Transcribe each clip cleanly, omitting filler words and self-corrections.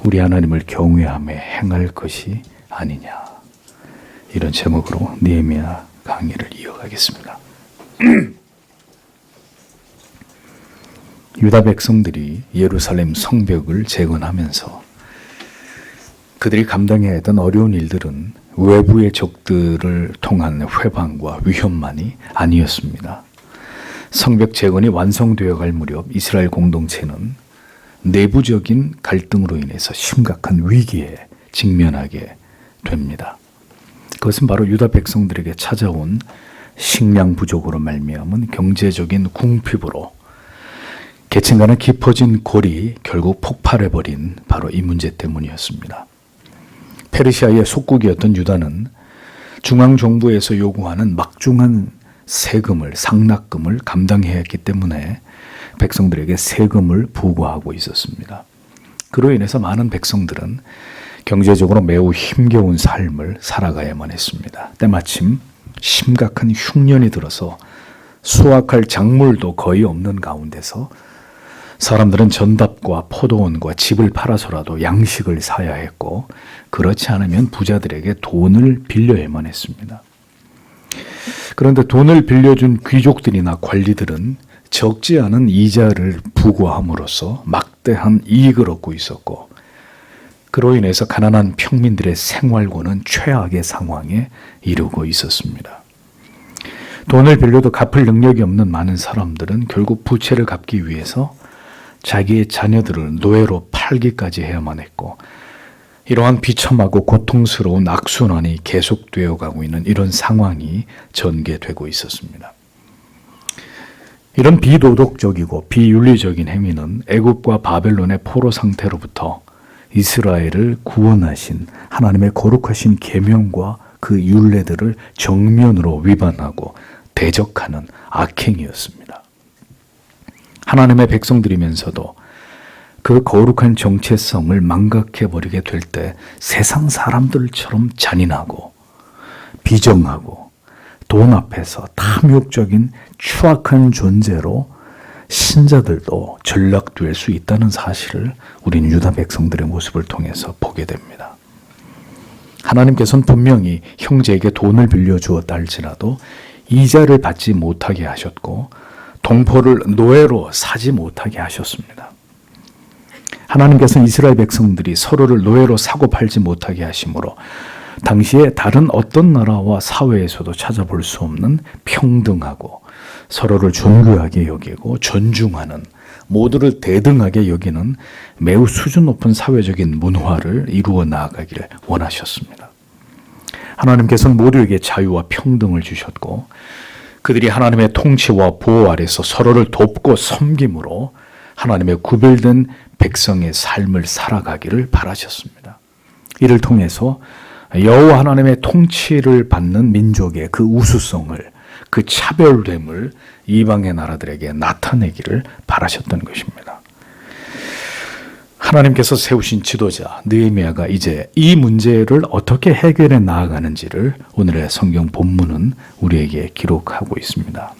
우리 하나님을 경외하며 행할 것이 아니냐. 이런 제목으로 느헤미야 강의를 이어가겠습니다. 유다 백성들이 예루살렘 성벽을 재건하면서 그들이 감당해야 했던 어려운 일들은 외부의 적들을 통한 회방과 위협만이 아니었습니다. 성벽 재건이 완성되어 갈 무렵 이스라엘 공동체는 내부적인 갈등으로 인해서 심각한 위기에 직면하게 됩니다. 그것은 바로 유다 백성들에게 찾아온 식량 부족으로 말미암은 경제적인 궁핍으로 계층 간의 깊어진 골이 결국 폭발해버린 바로 이 문제 때문이었습니다. 페르시아의 속국이었던 유다는 중앙정부에서 요구하는 막중한 세금을, 상납금을 감당해야 했기 때문에 백성들에게 세금을 부과하고 있었습니다. 그로 인해서 많은 백성들은 경제적으로 매우 힘겨운 삶을 살아가야만 했습니다. 때마침 심각한 흉년이 들어서 수확할 작물도 거의 없는 가운데서 사람들은 전답과 포도원과 집을 팔아서라도 양식을 사야 했고, 그렇지 않으면 부자들에게 돈을 빌려야만 했습니다. 그런데 돈을 빌려준 귀족들이나 관리들은 적지 않은 이자를 부과함으로써 막대한 이익을 얻고 있었고, 그로 인해서 가난한 평민들의 생활고는 최악의 상황에 이르고 있었습니다. 돈을 빌려도 갚을 능력이 없는 많은 사람들은 결국 부채를 갚기 위해서 자기의 자녀들을 노예로 팔기까지 해야만 했고, 이러한 비참하고 고통스러운 악순환이 계속되어 가고 있는 이런 상황이 전개되고 있었습니다. 이런 비도덕적이고 비윤리적인 행위는 애굽과 바벨론의 포로 상태로부터 이스라엘을 구원하신 하나님의 거룩하신 계명과 그 율례들을 정면으로 위반하고 대적하는 악행이었습니다. 하나님의 백성들이면서도 그 거룩한 정체성을 망각해버리게 될 때 세상 사람들처럼 잔인하고 비정하고 돈 앞에서 탐욕적인 추악한 존재로 신자들도 전락될 수 있다는 사실을 우리는 유다 백성들의 모습을 통해서 보게 됩니다. 하나님께서는 분명히 형제에게 돈을 빌려주었다 할지라도 이자를 받지 못하게 하셨고 동포를 노예로 사지 못하게 하셨습니다. 하나님께서는 이스라엘 백성들이 서로를 노예로 사고 팔지 못하게 하심으로 당시에 다른 어떤 나라와 사회에서도 찾아볼 수 없는 평등하고 서로를 존귀하게 여기고 존중하는, 모두를 대등하게 여기는 매우 수준 높은 사회적인 문화를 이루어 나아가기를 원하셨습니다. 하나님께서는 모두에게 자유와 평등을 주셨고 그들이 하나님의 통치와 보호 아래서 서로를 돕고 섬김으로 하나님의 구별된 백성의 삶을 살아가기를 바라셨습니다. 이를 통해서 여호와 하나님의 통치를 받는 민족의 그 우수성을, 그 차별됨을 이방의 나라들에게 나타내기를 바라셨던 것입니다. 하나님께서 세우신 지도자 느헤미야가 이제 이 문제를 어떻게 해결해 나아가는지를 오늘의 성경 본문은 우리에게 기록하고 있습니다.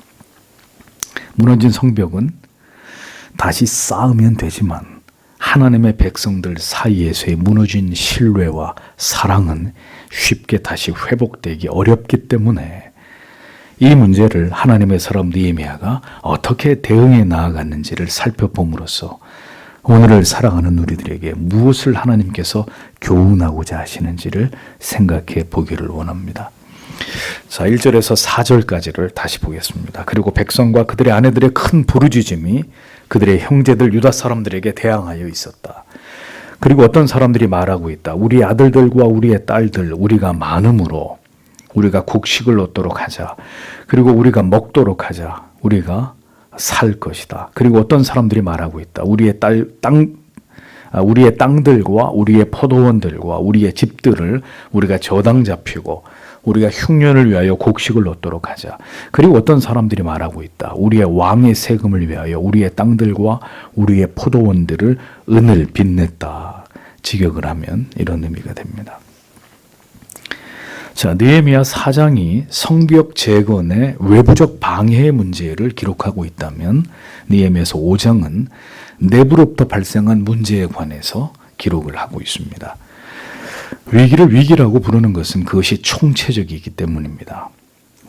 무너진 성벽은 다시 쌓으면 되지만 하나님의 백성들 사이에서의 무너진 신뢰와 사랑은 쉽게 다시 회복되기 어렵기 때문에 이 문제를 하나님의 사람 느헤미야가 어떻게 대응해 나아갔는지를 살펴봄으로써 오늘을 살아가는 우리들에게 무엇을 하나님께서 교훈하고자 하시는지를 생각해 보기를 원합니다. 자, 1절에서 4절까지를 다시 보겠습니다. 그리고 백성과 그들의 아내들의 큰 부르짖음이 그들의 형제들 유다 사람들에게 대항하여 있었다. 그리고 어떤 사람들이 말하고 있다. 우리 아들들과 우리의 딸들, 우리가 많음으로 우리가 곡식을 얻도록 하자. 그리고 우리가 먹도록 하자. 우리가 살 것이다. 그리고 어떤 사람들이 말하고 있다. 우리의 땅들과 우리의 포도원들과 우리의 집들을 우리가 저당 잡히고 우리가 흉년을 위하여 곡식을 얻도록 하자. 그리고 어떤 사람들이 말하고 있다. 우리의 왕의 세금을 위하여 우리의 땅들과 우리의 포도원들을 은을 빚냈다. 직역을 하면 이런 의미가 됩니다. 자, 느헤미야 4장이 성벽 재건의 외부적 방해의 문제를 기록하고 있다면 느헤미야서 5장은 내부로부터 발생한 문제에 관해서 기록을 하고 있습니다. 위기를 위기라고 부르는 것은 그것이 총체적이기 때문입니다.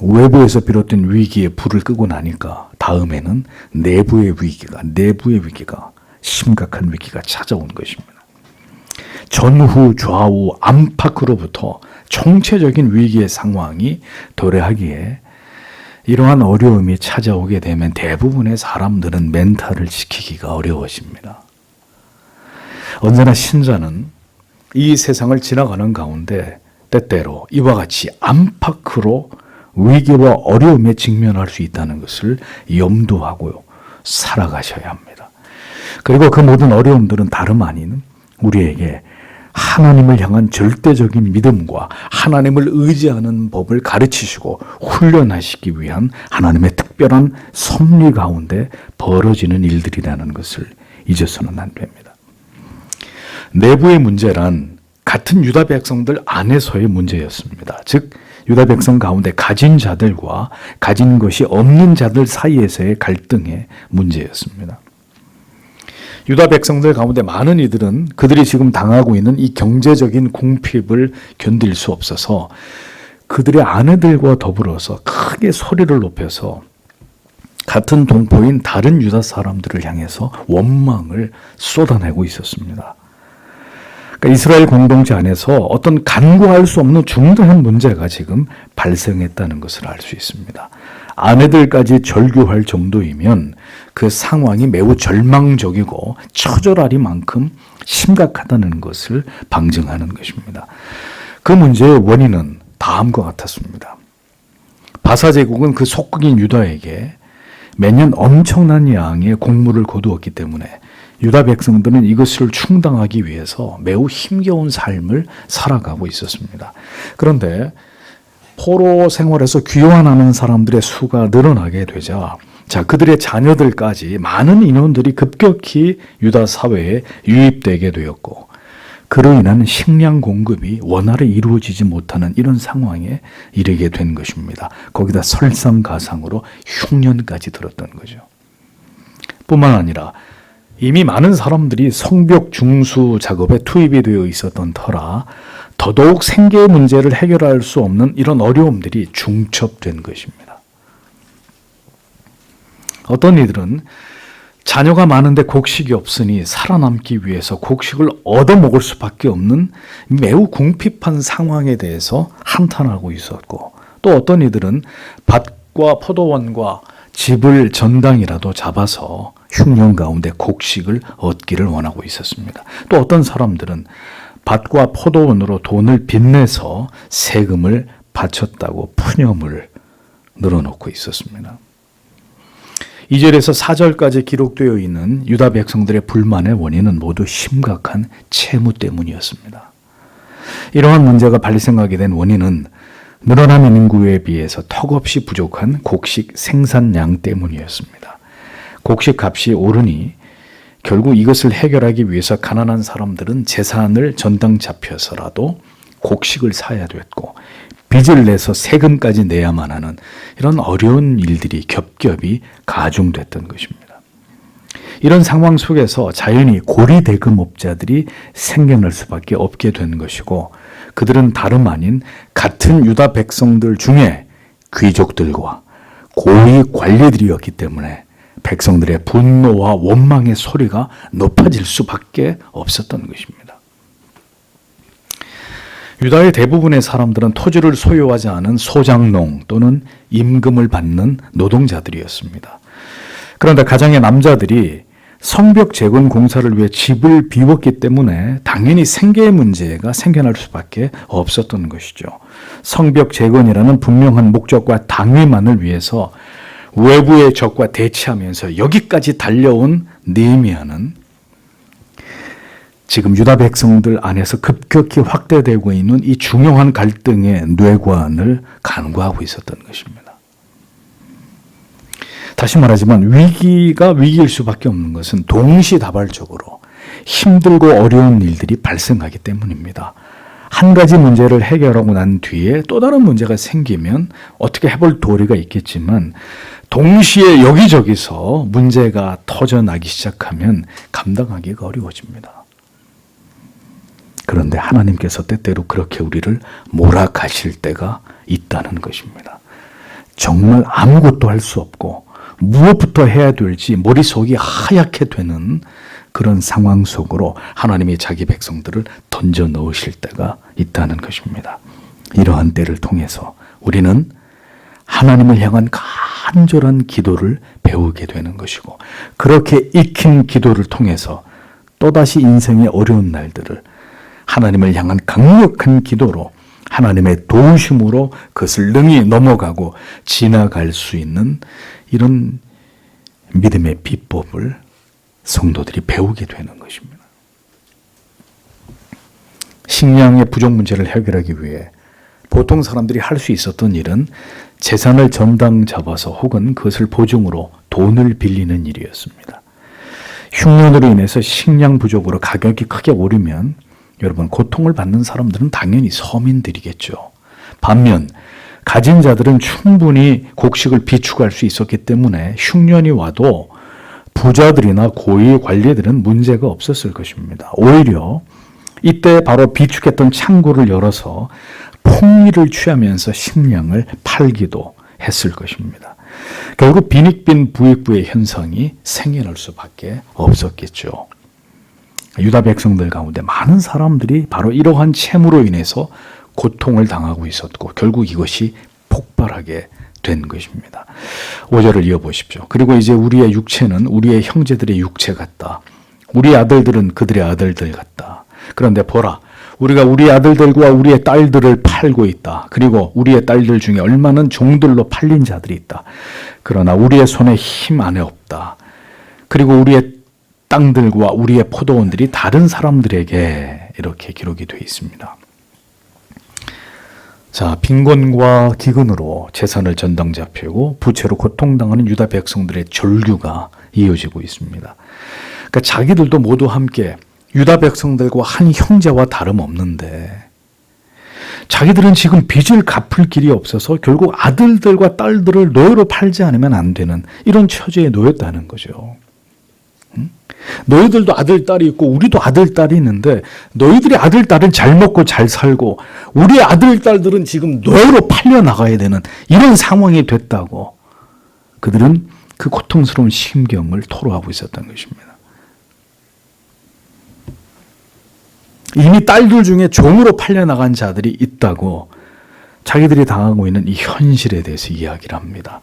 외부에서 비롯된 위기에 불을 끄고 나니까 다음에는 내부의 위기가 심각한 위기가 찾아온 것입니다. 전후 좌우 안팎으로부터 총체적인 위기의 상황이 도래하기에 이러한 어려움이 찾아오게 되면 대부분의 사람들은 멘탈을 지키기가 어려워집니다. 언제나 신자는 이 세상을 지나가는 가운데 때때로 이와 같이 안팎으로 위기와 어려움에 직면할 수 있다는 것을 염두하고 살아가셔야 합니다. 그리고 그 모든 어려움들은 다름 아닌 우리에게 하나님을 향한 절대적인 믿음과 하나님을 의지하는 법을 가르치시고 훈련하시기 위한 하나님의 특별한 섭리 가운데 벌어지는 일들이라는 것을 잊어서는 안 됩니다. 내부의 문제란 같은 유다 백성들 안에서의 문제였습니다. 즉 유다 백성 가운데 가진 자들과 가진 것이 없는 자들 사이에서의 갈등의 문제였습니다. 유다 백성들 가운데 많은 이들은 그들이 지금 당하고 있는 이 경제적인 궁핍을 견딜 수 없어서 그들의 아내들과 더불어서 크게 소리를 높여서 같은 동포인 다른 유다 사람들을 향해서 원망을 쏟아내고 있었습니다. 그러니까 이스라엘 공동체 안에서 어떤 간과할 수 없는 중대한 문제가 지금 발생했다는 것을 알 수 있습니다. 아내들까지 절규할 정도이면 그 상황이 매우 절망적이고 처절하리만큼 심각하다는 것을 방증하는 것입니다. 그 문제의 원인은 다음과 같았습니다. 바사 제국은 그 속국인 유다에게 매년 엄청난 양의 곡물을 거두었기 때문에 유다 백성들은 이것을 충당하기 위해서 매우 힘겨운 삶을 살아가고 있었습니다. 그런데 포로 생활에서 귀환하는 사람들의 수가 늘어나게 되자 그들의 자녀들까지 많은 인원들이 급격히 유다 사회에 유입되게 되었고 그로 인한 식량 공급이 원활히 이루어지지 못하는 이런 상황에 이르게 된 것입니다. 거기다 설상가상으로 흉년까지 들었던 거죠. 뿐만 아니라 이미 많은 사람들이 성벽 중수 작업에 투입이 되어 있었던 터라 더더욱 생계의 문제를 해결할 수 없는 이런 어려움들이 중첩된 것입니다. 어떤 이들은 자녀가 많은데 곡식이 없으니 살아남기 위해서 곡식을 얻어먹을 수밖에 없는 매우 궁핍한 상황에 대해서 한탄하고 있었고 또 어떤 이들은 밭과 포도원과 집을 전당이라도 잡아서 흉년 가운데 곡식을 얻기를 원하고 있었습니다. 또 어떤 사람들은 밭과 포도원으로 돈을 빚내서 세금을 바쳤다고 푸념을 늘어놓고 있었습니다. 2절에서 4절까지 기록되어 있는 유다 백성들의 불만의 원인은 모두 심각한 채무 때문이었습니다. 이러한 문제가 발생하게 된 원인은 늘어나는 인구에 비해서 턱없이 부족한 곡식 생산량 때문이었습니다. 곡식 값이 오르니 결국 이것을 해결하기 위해서 가난한 사람들은 재산을 전당 잡혀서라도 곡식을 사야 됐고 빚을 내서 세금까지 내야만 하는 이런 어려운 일들이 겹겹이 가중됐던 것입니다. 이런 상황 속에서 자연히 고리대금업자들이 생겨날 수밖에 없게 된 것이고 그들은 다름 아닌 같은 유다 백성들 중에 귀족들과 고위 관리들이었기 때문에 백성들의 분노와 원망의 소리가 높아질 수밖에 없었던 것입니다. 유다의 대부분의 사람들은 토지를 소유하지 않은 소장농 또는 임금을 받는 노동자들이었습니다. 그런데 가정의 남자들이 성벽 재건 공사를 위해 집을 비웠기 때문에 당연히 생계의 문제가 생겨날 수밖에 없었던 것이죠. 성벽 재건이라는 분명한 목적과 당위만을 위해서 외부의 적과 대치하면서 여기까지 달려온 느헤미야는 지금 유다 백성들 안에서 급격히 확대되고 있는 이 중요한 갈등의 뇌관을 간과하고 있었던 것입니다. 다시 말하지만 위기가 위기일 수밖에 없는 것은 동시다발적으로 힘들고 어려운 일들이 발생하기 때문입니다. 한 가지 문제를 해결하고 난 뒤에 또 다른 문제가 생기면 어떻게 해볼 도리가 있겠지만 동시에 여기저기서 문제가 터져나기 시작하면 감당하기가 어려워집니다. 그런데 하나님께서 때때로 그렇게 우리를 몰아가실 때가 있다는 것입니다. 정말 아무것도 할 수 없고 무엇부터 해야 될지 머릿속이 하얗게 되는 그런 상황 속으로 하나님이 자기 백성들을 던져 넣으실 때가 있다는 것입니다. 이러한 때를 통해서 우리는 하나님을 향한 간절한 기도를 배우게 되는 것이고, 그렇게 익힌 기도를 통해서 또다시 인생의 어려운 날들을 하나님을 향한 강력한 기도로 하나님의 도우심으로 그것을 능히 넘어가고 지나갈 수 있는 이런 믿음의 비법을 성도들이 배우게 되는 것입니다. 식량의 부족 문제를 해결하기 위해 보통 사람들이 할 수 있었던 일은 재산을 전당 잡아서 혹은 그것을 보증으로 돈을 빌리는 일이었습니다. 흉년으로 인해서 식량 부족으로 가격이 크게 오르면 여러분, 고통을 받는 사람들은 당연히 서민들이겠죠. 반면 가진 자들은 충분히 곡식을 비축할 수 있었기 때문에 흉년이 와도 부자들이나 고위 관리들은 문제가 없었을 것입니다. 오히려 이때 바로 비축했던 창고를 열어서 풍미를 취하면서 식량을 팔기도 했을 것입니다. 결국 빈익빈 부익부의 현상이 생겨날 수밖에 없었겠죠. 유다 백성들 가운데 많은 사람들이 바로 이러한 채무로 인해서 고통을 당하고 있었고 결국 이것이 폭발하게 된 것입니다. 5절을 이어보십시오. 그리고 이제 우리의 육체는 우리의 형제들의 육체 같다. 우리 아들들은 그들의 아들들 같다. 그런데 보라, 우리가 우리 아들들과 우리의 딸들을 팔고 있다. 그리고 우리의 딸들 중에 얼마는 종들로 팔린 자들이 있다. 그러나 우리의 손에 힘 안에 없다. 그리고 우리의 땅들과 우리의 포도원들이 다른 사람들에게 이렇게 기록이 되어 있습니다. 자, 빈곤과 기근으로 재산을 전당 잡히고 부채로 고통당하는 유다 백성들의 절규가 이어지고 있습니다. 그러니까 자기들도 모두 함께 유다 백성들과 한 형제와 다름없는데 자기들은 지금 빚을 갚을 길이 없어서 결국 아들들과 딸들을 노예로 팔지 않으면 안 되는 이런 처지에 놓였다는 거죠. 너희들도 아들, 딸이 있고 우리도 아들, 딸이 있는데 너희들의 아들, 딸은 잘 먹고 잘 살고 우리의 아들, 딸들은 지금 노예로 팔려 나가야 되는 이런 상황이 됐다고 그들은 그 고통스러운 심경을 토로하고 있었던 것입니다. 이미 딸들 중에 종으로 팔려 나간 자들이 있다고 자기들이 당하고 있는 이 현실에 대해서 이야기를 합니다.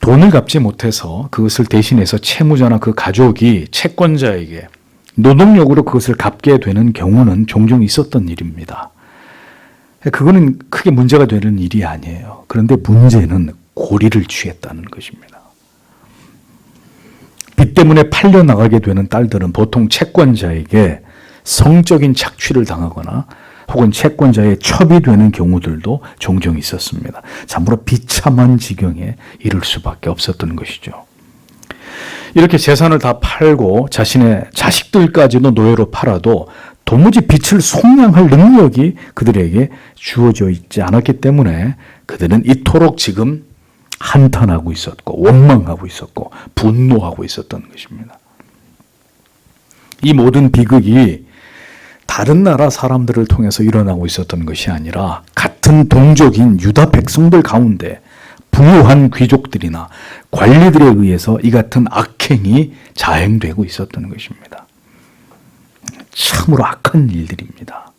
돈을 갚지 못해서 그것을 대신해서 채무자나 그 가족이 채권자에게 노동력으로 그것을 갚게 되는 경우는 종종 있었던 일입니다. 그거는 크게 문제가 되는 일이 아니에요. 그런데 문제는 고리를 취했다는 것입니다. 빚 때문에 팔려 나가게 되는 딸들은 보통 채권자에게 성적인 착취를 당하거나 혹은 채권자의 첩이 되는 경우들도 종종 있었습니다. 참으로 비참한 지경에 이를 수밖에 없었던 것이죠. 이렇게 재산을 다 팔고 자신의 자식들까지도 노예로 팔아도 도무지 빚을 속량할 능력이 그들에게 주어져 있지 않았기 때문에 그들은 이토록 지금 한탄하고 있었고 원망하고 있었고 분노하고 있었던 것입니다. 이 모든 비극이 다른 나라 사람들을 통해서 일어나고 있었던 것이 아니라 같은 동족인 유다 백성들 가운데 부유한 귀족들이나 관리들에 의해서 이 같은 악행이 자행되고 있었던 것입니다. 참으로 악한 일들입니다.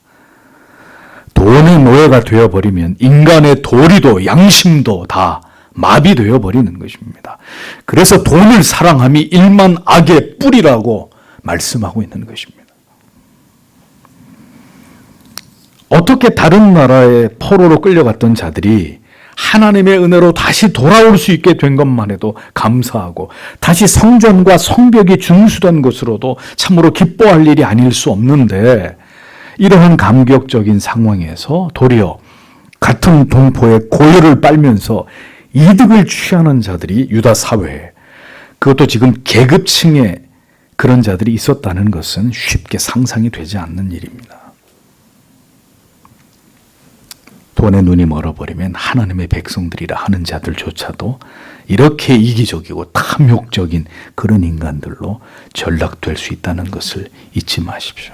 돈의 노예가 되어버리면 인간의 도리도 양심도 다 마비되어 버리는 것입니다. 그래서 돈을 사랑함이 일만 악의 뿌리라고 말씀하고 있는 것입니다. 어떻게 다른 나라의 포로로 끌려갔던 자들이 하나님의 은혜로 다시 돌아올 수 있게 된 것만 해도 감사하고 다시 성전과 성벽이 준수된 것으로도 참으로 기뻐할 일이 아닐 수 없는데 이러한 감격적인 상황에서 도리어 같은 동포의 고열을 빨면서 이득을 취하는 자들이 유다 사회에 그것도 지금 계급층의 그런 자들이 있었다는 것은 쉽게 상상이 되지 않는 일입니다. 돈에 눈이 멀어버리면 하나님의 백성들이라 하는 자들조차도 이렇게 이기적이고 탐욕적인 그런 인간들로 전락될 수 있다는 것을 잊지 마십시오.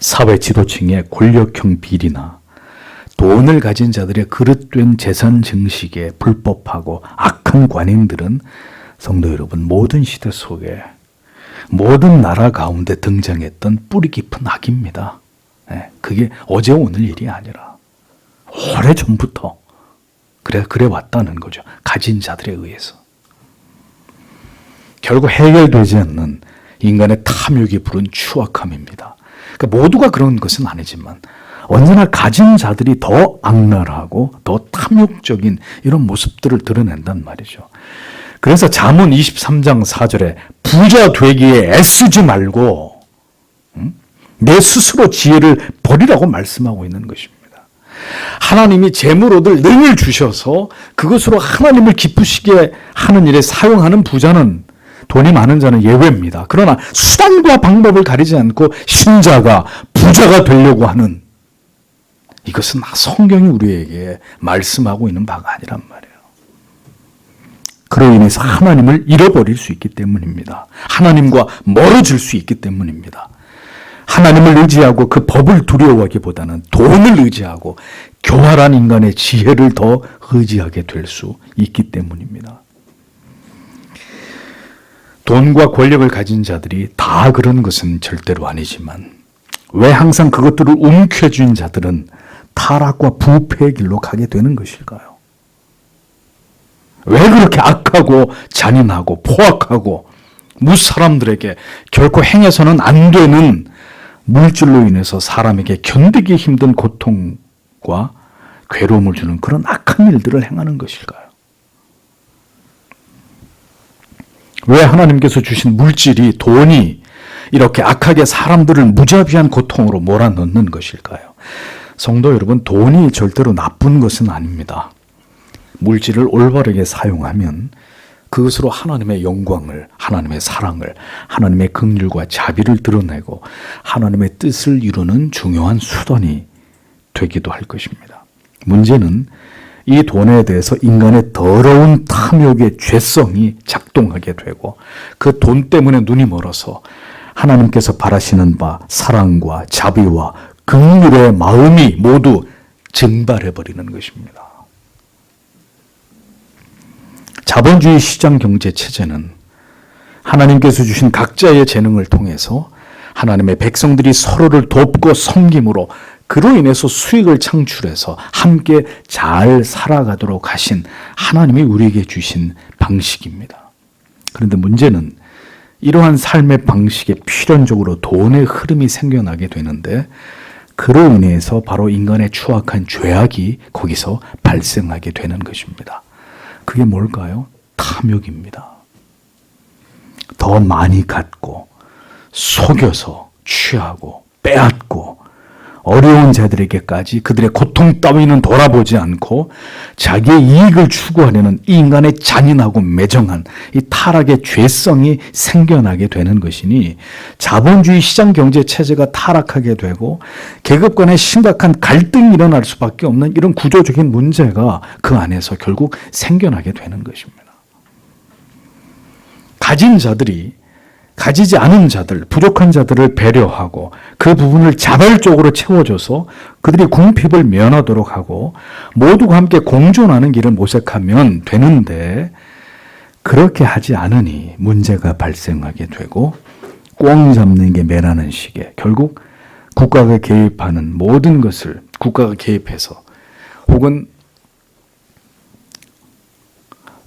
사회 지도층의 권력형 비리나 돈을 가진 자들의 그릇된 재산 증식에 불법하고 악한 관행들은 성도 여러분, 모든 시대 속에 모든 나라 가운데 등장했던 뿌리 깊은 악입니다. 그게 어제 오늘 일이 아니라 오래전부터 그래 왔다는 거죠. 가진 자들에 의해서. 결국 해결되지 않는 인간의 탐욕이 부른 추악함입니다. 그러니까 모두가 그런 것은 아니지만 언제나 가진 자들이 더 악랄하고 더 탐욕적인 이런 모습들을 드러낸단 말이죠. 그래서 잠언 23장 4절에 부자 되기에 애쓰지 말고 내 스스로 지혜를 버리라고 말씀하고 있는 것입니다. 하나님이 재물 얻을 능을 주셔서 그것으로 하나님을 기쁘시게 하는 일에 사용하는 부자는, 돈이 많은 자는 예외입니다. 그러나 수단과 방법을 가리지 않고 신자가 부자가 되려고 하는, 이것은 성경이 우리에게 말씀하고 있는 바가 아니란 말이에요. 그로 인해서 하나님을 잃어버릴 수 있기 때문입니다. 하나님과 멀어질 수 있기 때문입니다. 하나님을 의지하고 그 법을 두려워하기보다는 돈을 의지하고 교활한 인간의 지혜를 더 의지하게 될 수 있기 때문입니다. 돈과 권력을 가진 자들이 다 그런 것은 절대로 아니지만 왜 항상 그것들을 움켜쥔 자들은 타락과 부패의 길로 가게 되는 것일까요? 왜 그렇게 악하고 잔인하고 포악하고 무사람들에게 결코 행해서는 안 되는 물질로 인해서 사람에게 견디기 힘든 고통과 괴로움을 주는 그런 악한 일들을 행하는 것일까요? 왜 하나님께서 주신 물질이, 돈이 이렇게 악하게 사람들을 무자비한 고통으로 몰아넣는 것일까요? 성도 여러분, 돈이 절대로 나쁜 것은 아닙니다. 물질을 올바르게 사용하면 그것으로 하나님의 영광을, 하나님의 사랑을, 하나님의 긍휼과 자비를 드러내고 하나님의 뜻을 이루는 중요한 수단이 되기도 할 것입니다. 문제는 이 돈에 대해서 인간의 더러운 탐욕의 죄성이 작동하게 되고 그 돈 때문에 눈이 멀어서 하나님께서 바라시는 바 사랑과 자비와 긍휼의 마음이 모두 증발해버리는 것입니다. 자본주의 시장 경제 체제는 하나님께서 주신 각자의 재능을 통해서 하나님의 백성들이 서로를 돕고 섬김으로 그로 인해서 수익을 창출해서 함께 잘 살아가도록 하신 하나님이 우리에게 주신 방식입니다. 그런데 문제는 이러한 삶의 방식에 필연적으로 돈의 흐름이 생겨나게 되는데 그로 인해서 바로 인간의 추악한 죄악이 거기서 발생하게 되는 것입니다. 그게 뭘까요? 탐욕입니다. 더 많이 갖고 속여서 취하고 빼앗고 어려운 자들에게까지 그들의 고통 따위는 돌아보지 않고 자기의 이익을 추구하려는 이 인간의 잔인하고 매정한 이 타락의 죄성이 생겨나게 되는 것이니 자본주의 시장 경제 체제가 타락하게 되고 계급 간의 심각한 갈등이 일어날 수밖에 없는 이런 구조적인 문제가 그 안에서 결국 생겨나게 되는 것입니다. 가진 자들이 가지지 않은 자들, 부족한 자들을 배려하고 그 부분을 자발적으로 채워줘서 그들이 궁핍을 면하도록 하고 모두가 함께 공존하는 길을 모색하면 되는데 그렇게 하지 않으니 문제가 발생하게 되고 꽁 잡는 게 매라는 식의 결국 국가가 개입하는 모든 것을 국가가 개입해서 혹은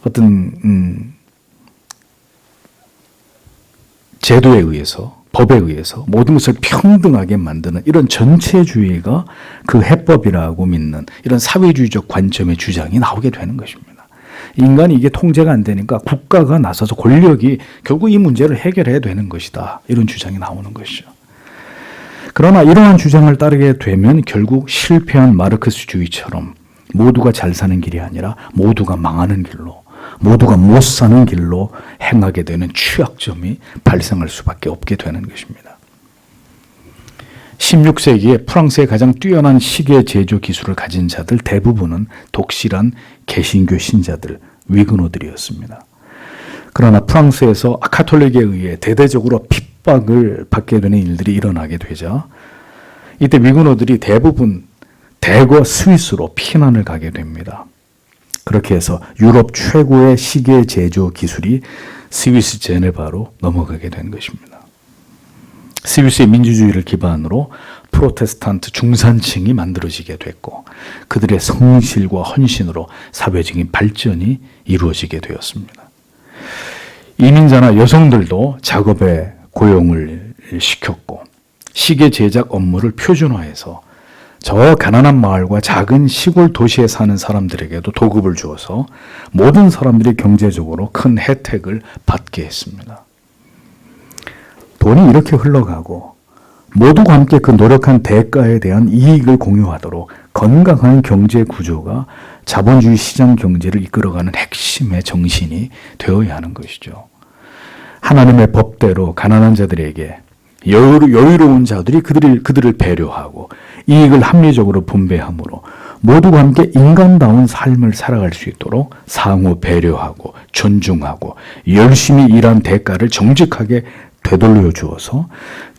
어떤 제도에 의해서, 법에 의해서 모든 것을 평등하게 만드는 이런 전체주의가 그 해법이라고 믿는 이런 사회주의적 관점의 주장이 나오게 되는 것입니다. 인간이 이게 통제가 안 되니까 국가가 나서서 권력이 결국 이 문제를 해결해야 되는 것이다. 이런 주장이 나오는 것이죠. 그러나 이러한 주장을 따르게 되면 결국 실패한 마르크스주의처럼 모두가 잘 사는 길이 아니라 모두가 망하는 길로 모두가 못 사는 길로 행하게 되는 취약점이 발생할 수밖에 없게 되는 것입니다. 16세기에 프랑스의 가장 뛰어난 시계 제조 기술을 가진 자들 대부분은 독실한 개신교 신자들, 위그노들이었습니다. 그러나 프랑스에서 카톨릭에 의해 대대적으로 핍박을 받게 되는 일들이 일어나게 되자 이때 위군어들이 대거 스위스로 피난을 가게 됩니다. 그렇게 해서 유럽 최고의 시계 제조 기술이 스위스 제네바로 넘어가게 된 것입니다. 스위스의 민주주의를 기반으로 프로테스탄트 중산층이 만들어지게 됐고 그들의 성실과 헌신으로 사회적인 발전이 이루어지게 되었습니다. 이민자나 여성들도 작업에 고용을 시켰고 시계 제작 업무를 표준화해서 저 가난한 마을과 작은 시골 도시에 사는 사람들에게도 도급을 주어서 모든 사람들이 경제적으로 큰 혜택을 받게 했습니다. 돈이 이렇게 흘러가고 모두가 함께 그 노력한 대가에 대한 이익을 공유하도록 건강한 경제 구조가 자본주의 시장 경제를 이끌어가는 핵심의 정신이 되어야 하는 것이죠. 하나님의 법대로 가난한 자들에게 여유로운 자들이 그들을 배려하고 이익을 합리적으로 분배함으로 모두가 함께 인간다운 삶을 살아갈 수 있도록 상호 배려하고 존중하고 열심히 일한 대가를 정직하게 되돌려 주어서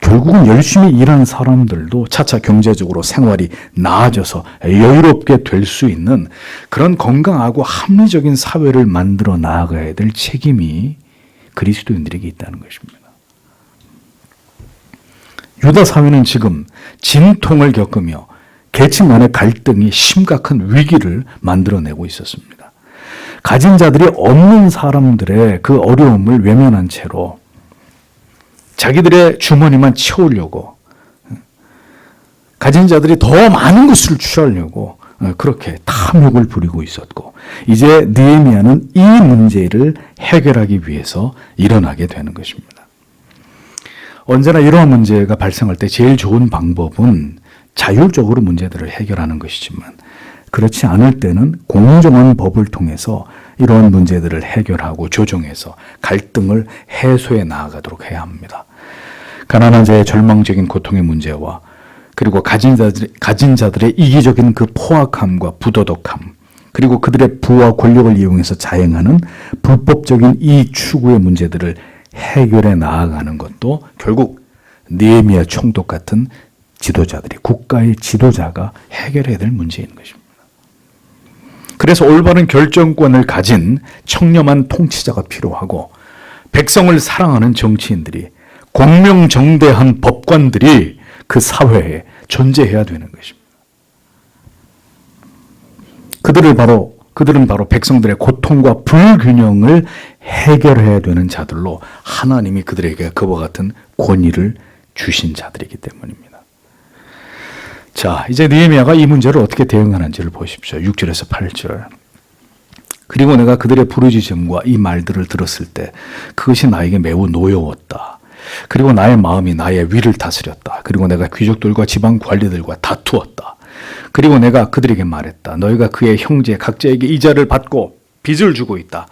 결국은 열심히 일하는 사람들도 차차 경제적으로 생활이 나아져서 여유롭게 될 수 있는 그런 건강하고 합리적인 사회를 만들어 나아가야 될 책임이 그리스도인들에게 있다는 것입니다. 유다 사회는 지금 진통을 겪으며 계층 간의 갈등이 심각한 위기를 만들어내고 있었습니다. 가진 자들이 없는 사람들의 그 어려움을 외면한 채로 자기들의 주머니만 채우려고 가진 자들이 더 많은 것을 취하려고 그렇게 탐욕을 부리고 있었고 이제 느헤미야는 이 문제를 해결하기 위해서 일어나게 되는 것입니다. 언제나 이러한 문제가 발생할 때 제일 좋은 방법은 자율적으로 문제들을 해결하는 것이지만 그렇지 않을 때는 공정한 법을 통해서 이러한 문제들을 해결하고 조정해서 갈등을 해소해 나아가도록 해야 합니다. 가난한 자의 절망적인 고통의 문제와 그리고 가진 자들의 이기적인 그 포악함과 부도덕함 그리고 그들의 부와 권력을 이용해서 자행하는 불법적인 이익 추구의 문제들을 해결해 나아가는 것도 결국 느헤미야 총독 같은 지도자들이 국가의 지도자가 해결해야 될 문제인 것입니다. 그래서 올바른 결정권을 가진 청렴한 통치자가 필요하고 백성을 사랑하는 정치인들이 공명정대한 법관들이 그 사회에 존재해야 되는 것입니다. 그들은 바로 백성들의 고통과 불균형을 해결해야 되는 자들로 하나님이 그들에게 그와 같은 권위를 주신 자들이기 때문입니다. 자, 이제 느헤미야가 이 문제를 어떻게 대응하는지를 보십시오. 6절에서 8절. 그리고 내가 그들의 부르짖음과 이 말들을 들었을 때 그것이 나에게 매우 노여웠다. 그리고 나의 마음이 나의 위를 다스렸다. 그리고 내가 귀족들과 지방 관리들과 다투었다. 그리고 내가 그들에게 말했다. 너희가 그의 형제 각자에게 이자를 받고 빚을 주고 있다.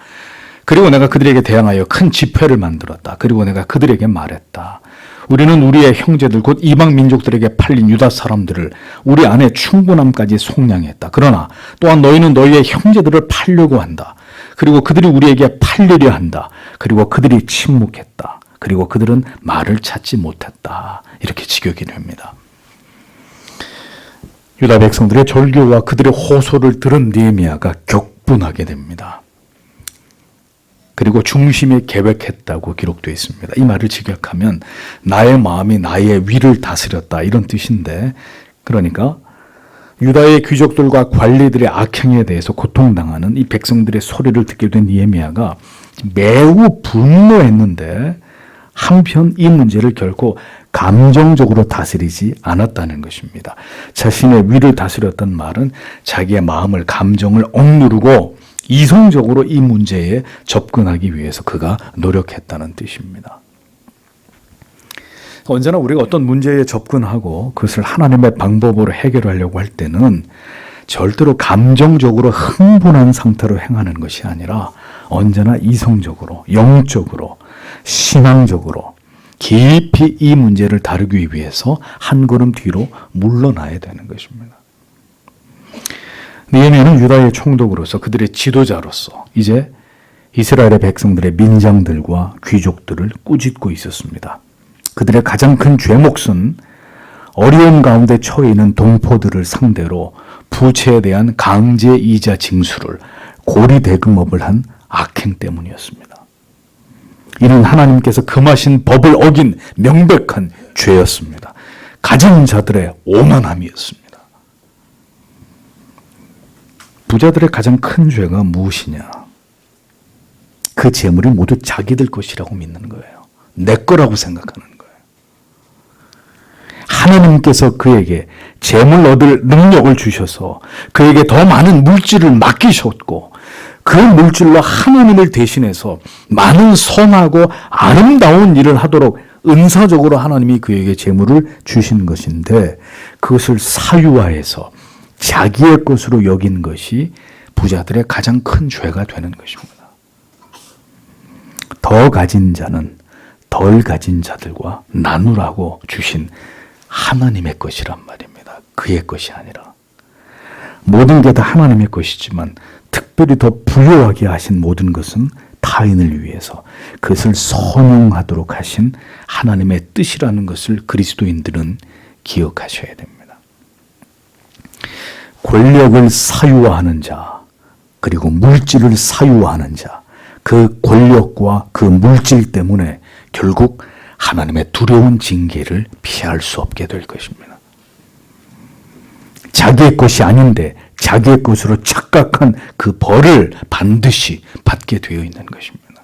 그리고 내가 그들에게 대항하여 큰 집회를 만들었다. 그리고 내가 그들에게 말했다. 우리는 우리의 형제들 곧 이방 민족들에게 팔린 유다 사람들을 우리 안에 충분함까지 속량했다. 그러나 또한 너희는 너희의 형제들을 팔려고 한다. 그리고 그들이 우리에게 팔리려 한다. 그리고 그들이 침묵했다. 그리고 그들은 말을 찾지 못했다. 이렇게 직역이 됩니다. 유다 백성들의 절규와 그들의 호소를 들은 느헤미야가 격분하게 됩니다. 그리고 중심에 계획했다고 기록되어 있습니다. 이 말을 직역하면 나의 마음이 나의 위를 다스렸다 이런 뜻인데 그러니까 유다의 귀족들과 관리들의 악행에 대해서 고통당하는 이 백성들의 소리를 듣게 된 느헤미야가 매우 분노했는데 한편 이 문제를 결코 감정적으로 다스리지 않았다는 것입니다. 자신의 위를 다스렸던 말은 자기의 마음을 감정을 억누르고 이성적으로 이 문제에 접근하기 위해서 그가 노력했다는 뜻입니다. 언제나 우리가 어떤 문제에 접근하고 그것을 하나님의 방법으로 해결하려고 할 때는 절대로 감정적으로 흥분한 상태로 행하는 것이 아니라 언제나 이성적으로, 영적으로, 신앙적으로 깊이 이 문제를 다루기 위해서 한 걸음 뒤로 물러나야 되는 것입니다. 느헤미야는 유다의 총독으로서 그들의 지도자로서 이제 이스라엘의 백성들의 민장들과 귀족들을 꾸짖고 있었습니다. 그들의 가장 큰 죄목은 어려운 가운데 처해 있는 동포들을 상대로 부채에 대한 강제 이자 징수를 고리대금업을 한 악행 때문이었습니다. 이는 하나님께서 금하신 법을 어긴 명백한 죄였습니다. 가진 자들의 오만함이었습니다. 부자들의 가장 큰 죄가 무엇이냐? 그 재물이 모두 자기들 것이라고 믿는 거예요. 내 거라고 생각하는 거예요. 하나님께서 그에게 재물 얻을 능력을 주셔서 그에게 더 많은 물질을 맡기셨고 그 물질로 하나님을 대신해서 많은 선하고 아름다운 일을 하도록 은사적으로 하나님이 그에게 재물을 주신 것인데 그것을 사유화해서 자기의 것으로 여긴 것이 부자들의 가장 큰 죄가 되는 것입니다. 더 가진 자는 덜 가진 자들과 나누라고 주신 하나님의 것이란 말입니다. 그의 것이 아니라. 모든 게 다 하나님의 것이지만 특별히 더 부유하게 하신 모든 것은 타인을 위해서 그것을 선용하도록 하신 하나님의 뜻이라는 것을 그리스도인들은 기억하셔야 됩니다. 권력을 사유화하는 자, 그리고 물질을 사유화하는 자, 그 권력과 그 물질 때문에 결국 하나님의 두려운 징계를 피할 수 없게 될 것입니다. 자기의 것이 아닌데 자기의 것으로 착각한 그 벌을 반드시 받게 되어 있는 것입니다.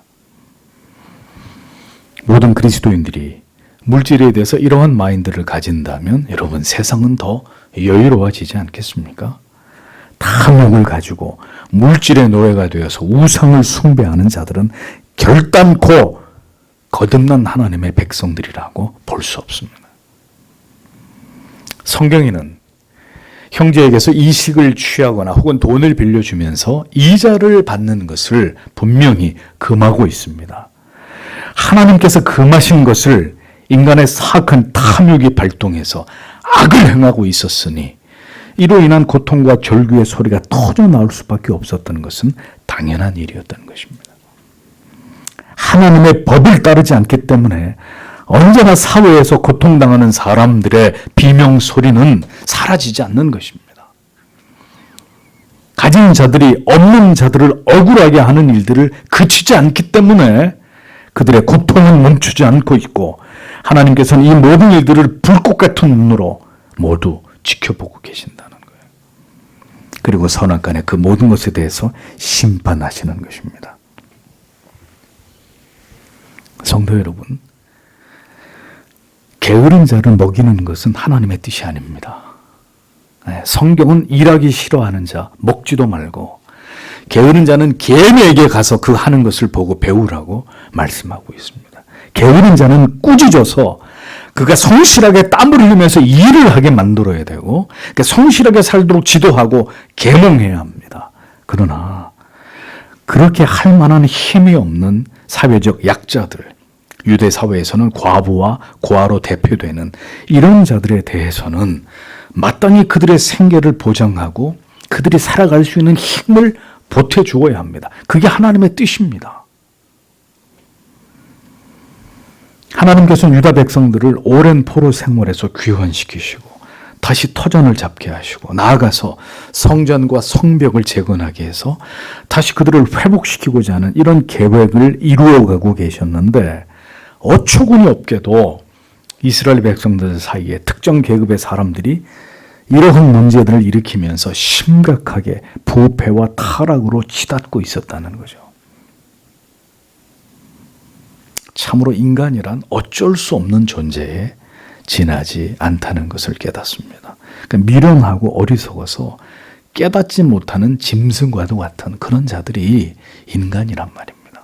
모든 그리스도인들이 물질에 대해서 이러한 마인드를 가진다면 여러분 세상은 더 여유로워지지 않겠습니까? 탐욕을 가지고 물질의 노예가 되어서 우상을 숭배하는 자들은 결단코 거듭난 하나님의 백성들이라고 볼 수 없습니다. 성경에는 형제에게서 이식을 취하거나 혹은 돈을 빌려주면서 이자를 받는 것을 분명히 금하고 있습니다. 하나님께서 금하신 것을 인간의 사악한 탐욕이 발동해서 악을 행하고 있었으니 이로 인한 고통과 절규의 소리가 터져 나올 수밖에 없었던 것은 당연한 일이었던 것입니다. 하나님의 법을 따르지 않기 때문에 언제나 사회에서 고통당하는 사람들의 비명소리는 사라지지 않는 것입니다. 가진 자들이 없는 자들을 억울하게 하는 일들을 그치지 않기 때문에 그들의 고통은 멈추지 않고 있고 하나님께서는 이 모든 일들을 불꽃 같은 눈으로 모두 지켜보고 계신다는 거예요. 그리고 선악간에 그 모든 것에 대해서 심판하시는 것입니다. 성도 여러분, 게으른 자를 먹이는 것은 하나님의 뜻이 아닙니다. 성경은 일하기 싫어하는 자 먹지도 말고 게으른 자는 개미에게 가서 그 하는 것을 보고 배우라고 말씀하고 있습니다. 게으른 자는 꾸짖어서 그가 성실하게 땀을 흘리면서 일을 하게 만들어야 되고 성실하게 살도록 지도하고 계몽해야 합니다. 그러나 그렇게 할 만한 힘이 없는 사회적 약자들, 유대 사회에서는 과부와 고아로 대표되는 이런 자들에 대해서는 마땅히 그들의 생계를 보장하고 그들이 살아갈 수 있는 힘을 보태주어야 합니다. 그게 하나님의 뜻입니다. 하나님께서는 유다 백성들을 오랜 포로 생활에서 귀환시키시고 다시 터전을 잡게 하시고 나아가서 성전과 성벽을 재건하게 해서 다시 그들을 회복시키고자 하는 이런 계획을 이루어가고 계셨는데 어처구니 없게도 이스라엘 백성들 사이에 특정 계급의 사람들이 이러한 문제들을 일으키면서 심각하게 부패와 타락으로 치닫고 있었다는 거죠. 참으로 인간이란 어쩔 수 없는 존재에 지나지 않다는 것을 깨닫습니다. 그러니까 미련하고 어리석어서 깨닫지 못하는 짐승과도 같은 그런 자들이 인간이란 말입니다.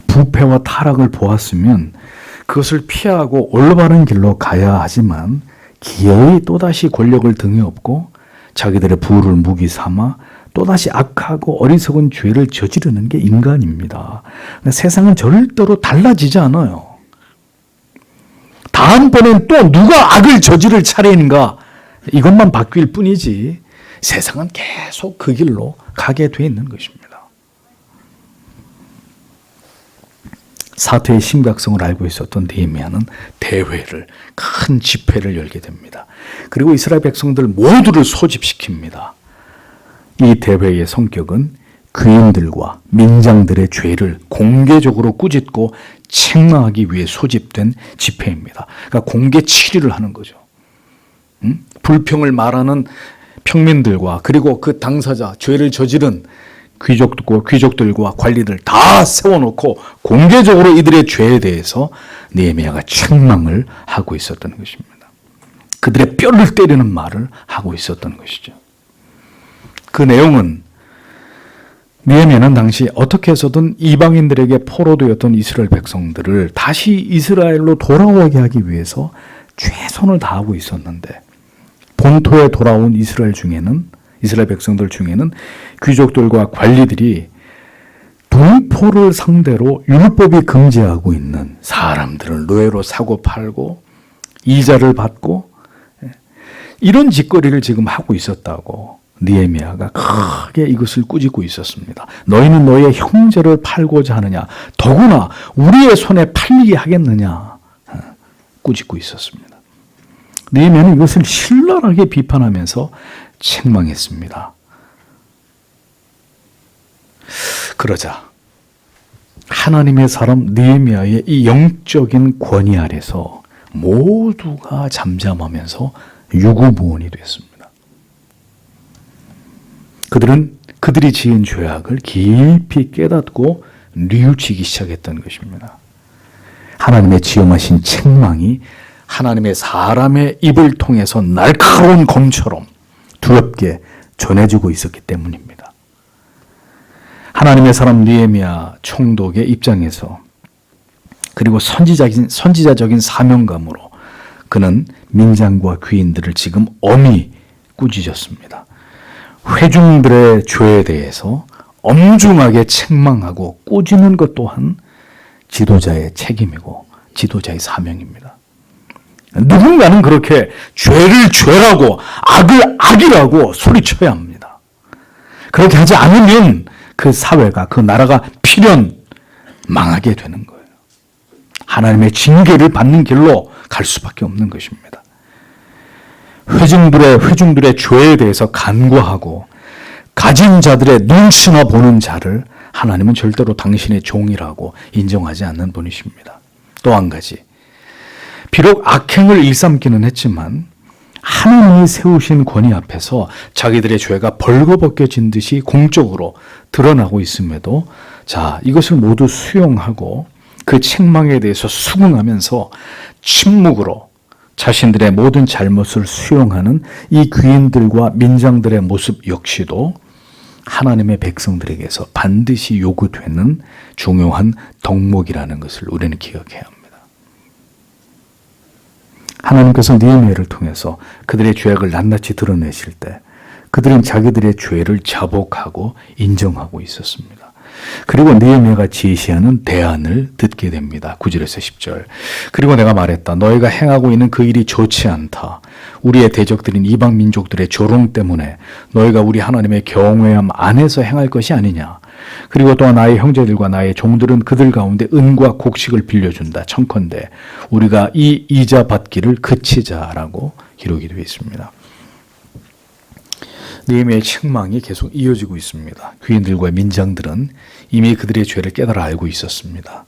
부패와 타락을 보았으면 그것을 피하고 올바른 길로 가야 하지만 기어이 또다시 권력을 등에 업고 자기들의 부를 무기 삼아 또다시 악하고 어리석은 죄를 저지르는 게 인간입니다. 세상은 절대로 달라지지 않아요. 다음번엔 또 누가 악을 저지를 차례인가 이것만 바뀔 뿐이지 세상은 계속 그 길로 가게 돼 있는 것입니다. 사태의 심각성을 알고 있었던 느헤미야는 대회를, 큰 집회를 열게 됩니다. 그리고 이스라엘 백성들 모두를 소집시킵니다. 이 대회의 성격은 귀인들과 민장들의 죄를 공개적으로 꾸짖고 책망하기 위해 소집된 집회입니다. 그러니까 공개 치리를 하는 거죠. 불평을 말하는 평민들과 그리고 그 당사자, 죄를 저지른 귀족들과 관리들 다 세워놓고 공개적으로 이들의 죄에 대해서 느헤미야가 책망을 하고 있었던 것입니다. 그들의 뼈를 때리는 말을 하고 있었던 것이죠. 그 내용은 느헤미야는 당시 어떻게 해서든 이방인들에게 포로되었던 이스라엘 백성들을 다시 이스라엘로 돌아오게 하기 위해서 최선을 다하고 있었는데, 본토에 돌아온 이스라엘 백성들 중에는 귀족들과 관리들이 동포를 상대로 율법이 금지하고 있는 사람들을 노예로 사고 팔고 이자를 받고 이런 짓거리를 지금 하고 있었다고 느헤미야가 크게 이것을 꾸짖고 있었습니다. 너희는 너희의 형제를 팔고자 하느냐, 더구나 우리의 손에 팔리게 하겠느냐, 꾸짖고 있었습니다. 느헤미야는 이것을 신랄하게 비판하면서 책망했습니다. 그러자 하나님의 사람 느헤미야의 이 영적인 권위 아래서 모두가 잠잠하면서 유구무원이 됐습니다. 그들은 그들이 지은 죄악을 깊이 깨닫고 뉘우치기 시작했던 것입니다. 하나님의 지엄하신 책망이 하나님의 사람의 입을 통해서 날카로운 검처럼 두렵게 전해지고 있었기 때문입니다. 하나님의 사람 느헤미야 총독의 입장에서, 그리고 선지자적인 사명감으로 그는 민장과 귀인들을 지금 엄히 꾸짖었습니다. 회중들의 죄에 대해서 엄중하게 책망하고 꾸짖는 것 또한 지도자의 책임이고 지도자의 사명입니다. 누군가는 그렇게 죄를 죄라고, 악을 악이라고 소리쳐야 합니다. 그렇게 하지 않으면 그 사회가, 그 나라가 필연 망하게 되는 거예요. 하나님의 징계를 받는 길로 갈 수밖에 없는 것입니다. 회중들의 죄에 대해서 간구하고 가진 자들의 눈치나 보는 자를 하나님은 절대로 당신의 종이라고 인정하지 않는 분이십니다. 또 한 가지, 비록 악행을 일삼기는 했지만 하나님이 세우신 권위 앞에서 자기들의 죄가 벌거벗겨진 듯이 공적으로 드러나고 있음에도 이것을 모두 수용하고 그 책망에 대해서 수긍하면서 침묵으로 자신들의 모든 잘못을 수용하는 이 귀인들과 민장들의 모습 역시도 하나님의 백성들에게서 반드시 요구되는 중요한 덕목이라는 것을 우리는 기억해야 합니다. 하나님께서 느헤미야를 통해서 그들의 죄악을 낱낱이 드러내실 때 그들은 자기들의 죄를 자복하고 인정하고 있었습니다. 그리고 느헤미야가 제시하는 대안을 듣게 됩니다. 9절에서 10절. 그리고 내가 말했다. 너희가 행하고 있는 그 일이 좋지 않다. 우리의 대적들인 이방 민족들의 조롱 때문에 너희가 우리 하나님의 경외함 안에서 행할 것이 아니냐. 그리고 또한 나의 형제들과 나의 종들은 그들 가운데 은과 곡식을 빌려준다. 청컨대 우리가 이 이자 받기를 그치자라고 기록이 되어 있습니다. 느헤미야의 책망이 계속 이어지고 있습니다. 귀인들과 민장들은 이미 그들의 죄를 깨달아 알고 있었습니다.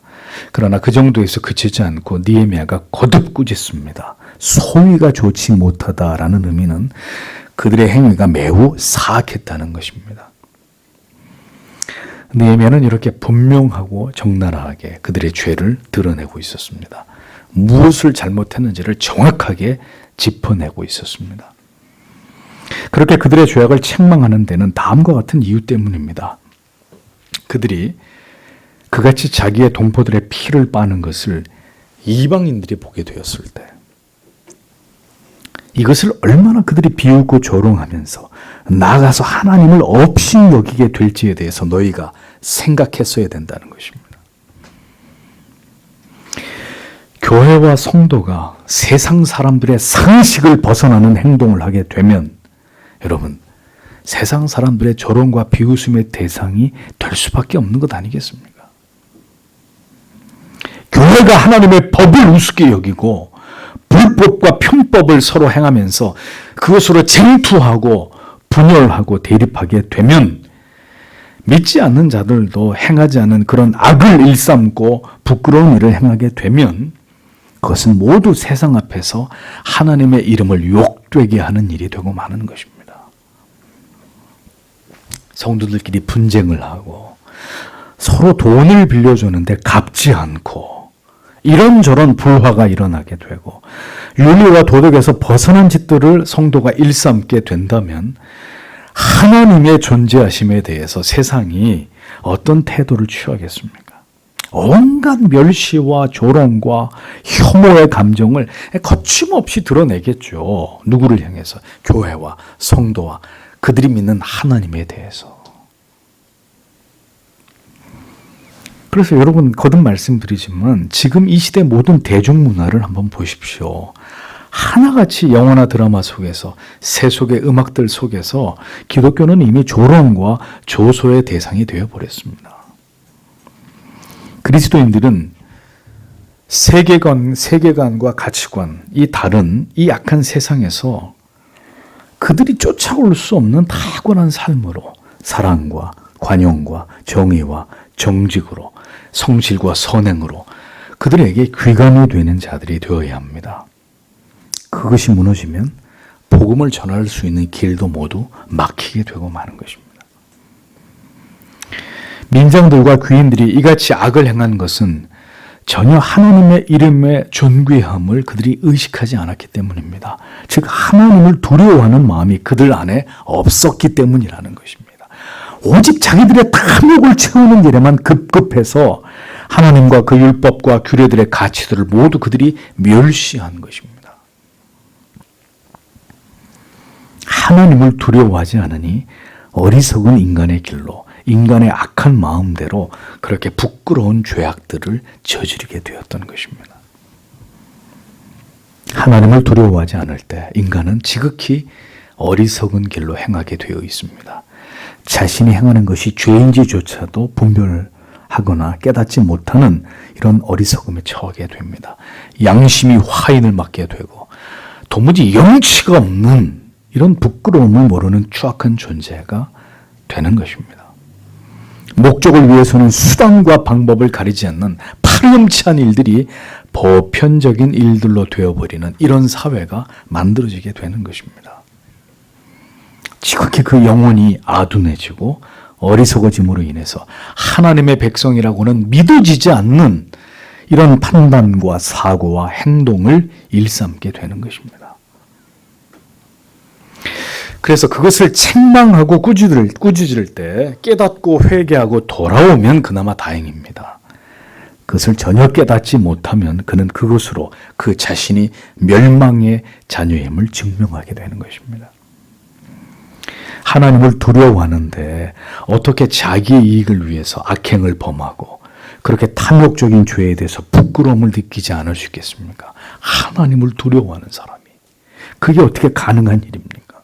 그러나 그 정도에서 그치지 않고 느헤미야가 거듭 꾸짖습니다. 소위가 좋지 못하다라는 의미는 그들의 행위가 매우 사악했다는 것입니다. 느헤미야는 이렇게 분명하고 적나라하게 그들의 죄를 드러내고 있었습니다. 무엇을 잘못했는지를 정확하게 짚어내고 있었습니다. 그렇게 그들의 죄악을 책망하는 데는 다음과 같은 이유 때문입니다. 그들이 그같이 자기의 동포들의 피를 빠는 것을 이방인들이 보게 되었을 때 이것을 얼마나 그들이 비웃고 조롱하면서 나아가서 하나님을 없이 여기게 될지에 대해서 너희가 생각했어야 된다는 것입니다. 교회와 성도가 세상 사람들의 상식을 벗어나는 행동을 하게 되면 여러분, 세상 사람들의 조롱과 비웃음의 대상이 될 수밖에 없는 것 아니겠습니까? 교회가 하나님의 법을 우습게 여기고 불법과 편법을 서로 행하면서 그것으로 쟁투하고 분열하고 대립하게 되면 믿지 않는 자들도 행하지 않은 그런 악을 일삼고 부끄러운 일을 행하게 되면 그것은 모두 세상 앞에서 하나님의 이름을 욕되게 하는 일이 되고 마는 것입니다. 성도들끼리 분쟁을 하고 서로 돈을 빌려주는데 갚지 않고 이런저런 불화가 일어나게 되고 윤리와 도덕에서 벗어난 짓들을 성도가 일삼게 된다면 하나님의 존재하심에 대해서 세상이 어떤 태도를 취하겠습니까? 온갖 멸시와 조롱과 혐오의 감정을 거침없이 드러내겠죠. 누구를 향해서? 교회와 성도와 그들이 믿는 하나님에 대해서. 그래서 여러분 거듭 말씀드리지만 지금 이 시대 모든 대중문화를 한번 보십시오. 하나같이 영화나 드라마 속에서 세속의 음악들 속에서 기독교는 이미 조롱과 조소의 대상이 되어버렸습니다. 그리스도인들은 세계관과 가치관, 이 다른 이 약한 세상에서 그들이 쫓아올 수 없는 탁월한 삶으로 사랑과 관용과 정의와 정직으로 성실과 선행으로 그들에게 귀감이 되는 자들이 되어야 합니다. 그것이 무너지면 복음을 전할 수 있는 길도 모두 막히게 되고 마는 것입니다. 민장들과 귀인들이 이같이 악을 행한 것은 전혀 하나님의 이름의 존귀함을 그들이 의식하지 않았기 때문입니다. 즉 하나님을 두려워하는 마음이 그들 안에 없었기 때문이라는 것입니다. 오직 자기들의 탐욕을 채우는 일에만 급급해서 하나님과 그 율법과 규례들의 가치들을 모두 그들이 멸시한 것입니다. 하나님을 두려워하지 않으니 어리석은 인간의 길로 인간의 악한 마음대로 그렇게 부끄러운 죄악들을 저지르게 되었던 것입니다. 하나님을 두려워하지 않을 때 인간은 지극히 어리석은 길로 행하게 되어 있습니다. 자신이 행하는 것이 죄인지조차도 분별하거나 깨닫지 못하는 이런 어리석음에 처하게 됩니다. 양심이 화인을 맞게 되고 도무지 영치가 없는 이런 부끄러움을 모르는 추악한 존재가 되는 것입니다. 목적을 위해서는 수단과 방법을 가리지 않는 파렴치한 일들이 보편적인 일들로 되어버리는 이런 사회가 만들어지게 되는 것입니다. 지극히 그 영혼이 아둔해지고 어리석어짐으로 인해서 하나님의 백성이라고는 믿어지지 않는 이런 판단과 사고와 행동을 일삼게 되는 것입니다. 그래서 그것을 책망하고 꾸짖을 때 깨닫고 회개하고 돌아오면 그나마 다행입니다. 그것을 전혀 깨닫지 못하면 그는 그것으로 그 자신이 멸망의 자녀임을 증명하게 되는 것입니다. 하나님을 두려워하는데 어떻게 자기의 이익을 위해서 악행을 범하고 그렇게 탐욕적인 죄에 대해서 부끄러움을 느끼지 않을 수 있겠습니까? 하나님을 두려워하는 사람이. 그게 어떻게 가능한 일입니까?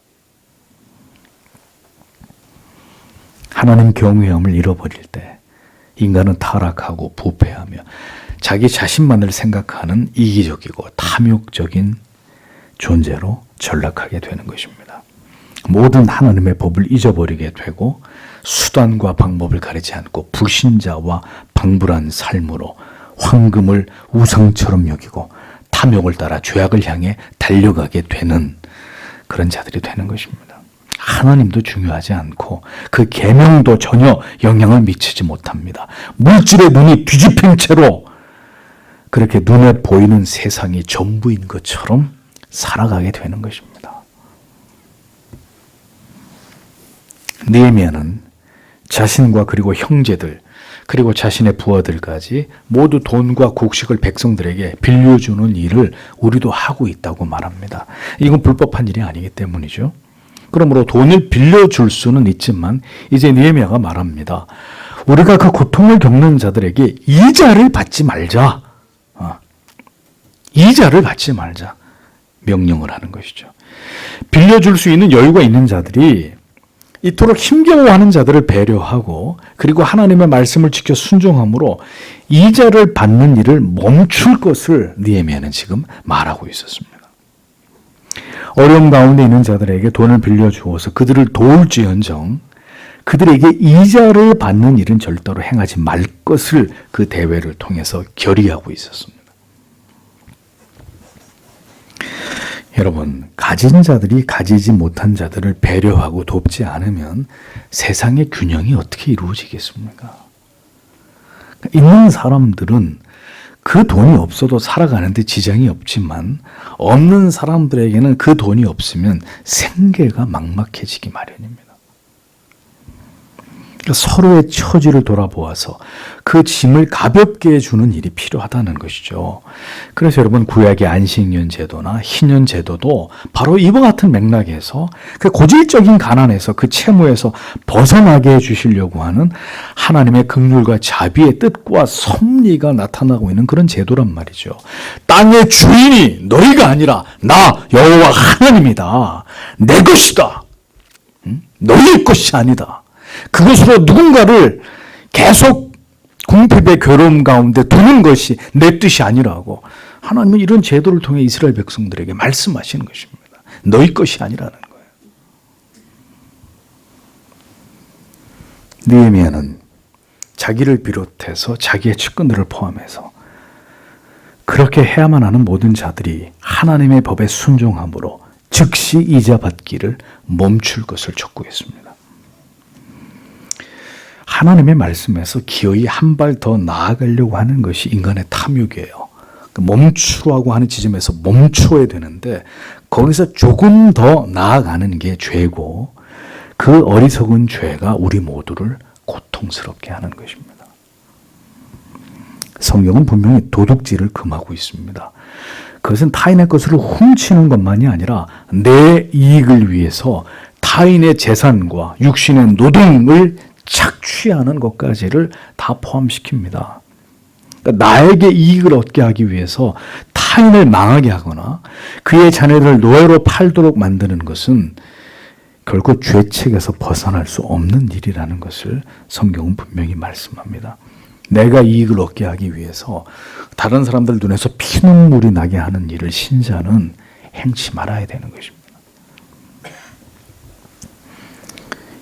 하나님 경외함을 잃어버릴 때 인간은 타락하고 부패하며 자기 자신만을 생각하는 이기적이고 탐욕적인 존재로 전락하게 되는 것입니다. 모든 하나님의 법을 잊어버리게 되고 수단과 방법을 가리지 않고 불신자와 방불한 삶으로 황금을 우상처럼 여기고 탐욕을 따라 죄악을 향해 달려가게 되는 그런 자들이 되는 것입니다. 하나님도 중요하지 않고 그 계명도 전혀 영향을 미치지 못합니다. 물질의 눈이 뒤집힌 채로 그렇게 눈에 보이는 세상이 전부인 것처럼 살아가게 되는 것입니다. 느헤미야는 자신과 그리고 형제들 그리고 자신의 부하들까지 모두 돈과 곡식을 백성들에게 빌려주는 일을 우리도 하고 있다고 말합니다. 이건 불법한 일이 아니기 때문이죠. 그러므로 돈을 빌려줄 수는 있지만 이제 느헤미야가 말합니다. 우리가 그 고통을 겪는 자들에게 이자를 받지 말자. 이자를 받지 말자. 명령을 하는 것이죠. 빌려줄 수 있는 여유가 있는 자들이 이토록 힘겨워하는 자들을 배려하고 그리고 하나님의 말씀을 지켜 순종함으로 이자를 받는 일을 멈출 것을 느헤미야는 지금 말하고 있었습니다. 어려움 가운데 있는 자들에게 돈을 빌려주어서 그들을 도울지언정 그들에게 이자를 받는 일은 절대로 행하지 말 것을 그 대회를 통해서 결의하고 있었습니다. 여러분, 가진 자들이 가지지 못한 자들을 배려하고 돕지 않으면 세상의 균형이 어떻게 이루어지겠습니까? 있는 사람들은 그 돈이 없어도 살아가는데 지장이 없지만 없는 사람들에게는 그 돈이 없으면 생계가 막막해지기 마련입니다. 서로의 처지를 돌아보아서 그 짐을 가볍게 해주는 일이 필요하다는 것이죠. 그래서 여러분 구약의 안식년 제도나 희년 제도도 바로 이와 같은 맥락에서 그 고질적인 가난에서 그 채무에서 벗어나게 해주시려고 하는 하나님의 긍휼과 자비의 뜻과 섭리가 나타나고 있는 그런 제도란 말이죠. 땅의 주인이 너희가 아니라 나 여호와 하나님이다. 내 것이다. 너희의 것이 아니다. 그것으로 누군가를 계속 궁핍의 괴로움 가운데 두는 것이 내 뜻이 아니라고 하나님은 이런 제도를 통해 이스라엘 백성들에게 말씀하시는 것입니다. 너희 것이 아니라는 거예요. 느헤미야는 자기를 비롯해서 자기의 측근들을 포함해서 그렇게 해야만 하는 모든 자들이 하나님의 법에 순종함으로 즉시 이자 받기를 멈출 것을 촉구했습니다. 하나님의 말씀에서 기어이 한 발 더 나아가려고 하는 것이 인간의 탐욕이에요. 멈추라고 하는 지점에서 멈춰야 되는데 거기서 조금 더 나아가는 게 죄고 그 어리석은 죄가 우리 모두를 고통스럽게 하는 것입니다. 성경은 분명히 도둑질을 금하고 있습니다. 그것은 타인의 것을 훔치는 것만이 아니라 내 이익을 위해서 타인의 재산과 육신의 노동을 착취하는 것까지를 다 포함시킵니다. 그러니까 나에게 이익을 얻게 하기 위해서 타인을 망하게 하거나 그의 자녀를 노예로 팔도록 만드는 것은 결국 죄책에서 벗어날 수 없는 일이라는 것을 성경은 분명히 말씀합니다. 내가 이익을 얻게 하기 위해서 다른 사람들 눈에서 피눈물이 나게 하는 일을 신자는 행치 말아야 되는 것입니다.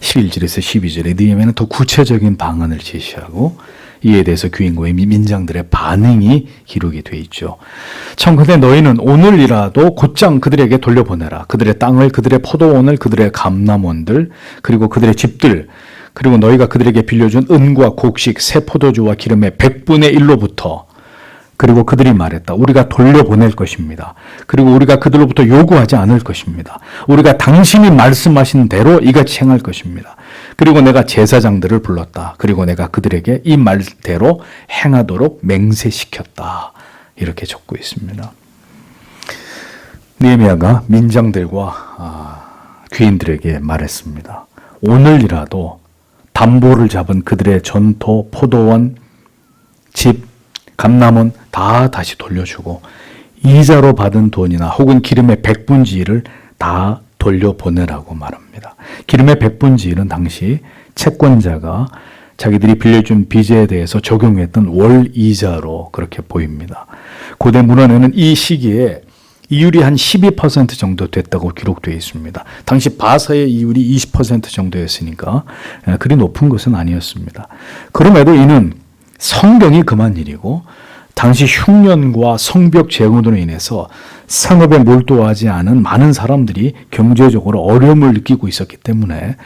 11절에서 12절에 느헤미야는 더 구체적인 방안을 제시하고 이에 대해서 귀인과 민장들의 반응이 기록이 되어 있죠. 청컨대 너희는 오늘이라도 곧장 그들에게 돌려보내라. 그들의 땅을, 그들의 포도원을, 그들의 감람원들, 그리고 그들의 집들, 그리고 너희가 그들에게 빌려준 은과 곡식, 새 포도주와 기름의 100분의 1로부터 그리고 그들이 말했다. 우리가 돌려보낼 것입니다. 그리고 우리가 그들로부터 요구하지 않을 것입니다. 우리가 당신이 말씀하신 대로 이같이 행할 것입니다. 그리고 내가 제사장들을 불렀다. 그리고 내가 그들에게 이 말대로 행하도록 맹세시켰다. 이렇게 적고 있습니다. 느헤미야가 민장들과 귀인들에게 말했습니다. 오늘이라도 담보를 잡은 그들의 전토, 포도원, 집, 감람원 다 다시 돌려주고 이자로 받은 돈이나 혹은 기름의 100분지 1을 다 돌려보내라고 말합니다. 기름의 100분지 1은 당시 채권자가 자기들이 빌려준 빚에 대해서 적용했던 월 이자로 그렇게 보입니다. 고대 문헌에는 이 시기에 이율이 한 12% 정도 됐다고 기록되어 있습니다. 당시 바사의 이율이 20% 정도였으니까 그리 높은 것은 아니었습니다. 그럼에도 이는 성경이 금한 일이고 당시 흉년과 성벽 재건으로 인해서 상업에 몰두하지 않은 많은 사람들이 경제적으로 어려움을 느끼고 있었기 때문에